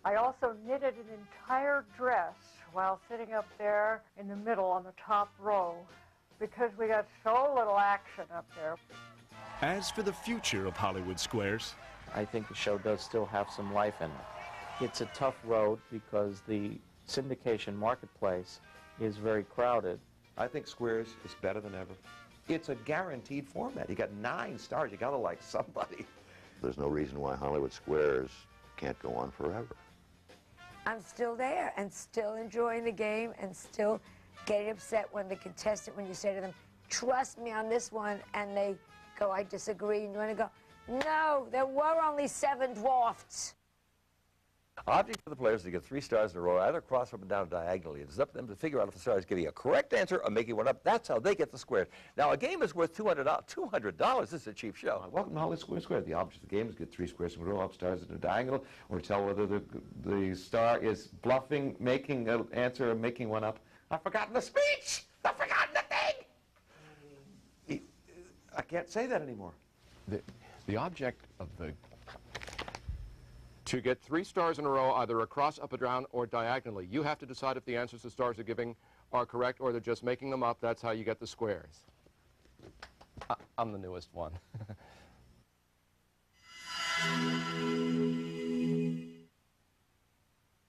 I also knitted an entire dress while sitting up there in the middle on the top row because we got so little action up there. As for the future of Hollywood Squares, I think the show does still have some life in it. It's a tough road because the syndication marketplace is very crowded. I think Squares is better than ever. It's a guaranteed format. You got 9 stars. You got to like somebody. There's no reason why Hollywood Squares can't go on forever. I'm still there and still enjoying the game and still getting upset when the contestant, when you say to them, trust me on this one, and they go, I disagree, and you want to go, no, there were only 7 dwarfs. Object for the players to get 3 stars in a row, either cross up and down diagonally. It's up to them to figure out if the star is giving a correct answer or making one up. That's how they get the squares. Now, a game is worth $200. $200? This is a cheap show. Welcome to Hollywood Squares. The object of the game is get 3 squares in a row, up stars in a diagonal, or tell whether the star is bluffing, making an answer, or making one up. I've forgotten the speech! I've forgotten the thing! I can't say that anymore. The object of the... To get 3 stars in a row, either across, up, or down, or diagonally. You have to decide if the answers the stars are giving are correct or they're just making them up. That's how you get the squares. I'm the newest one.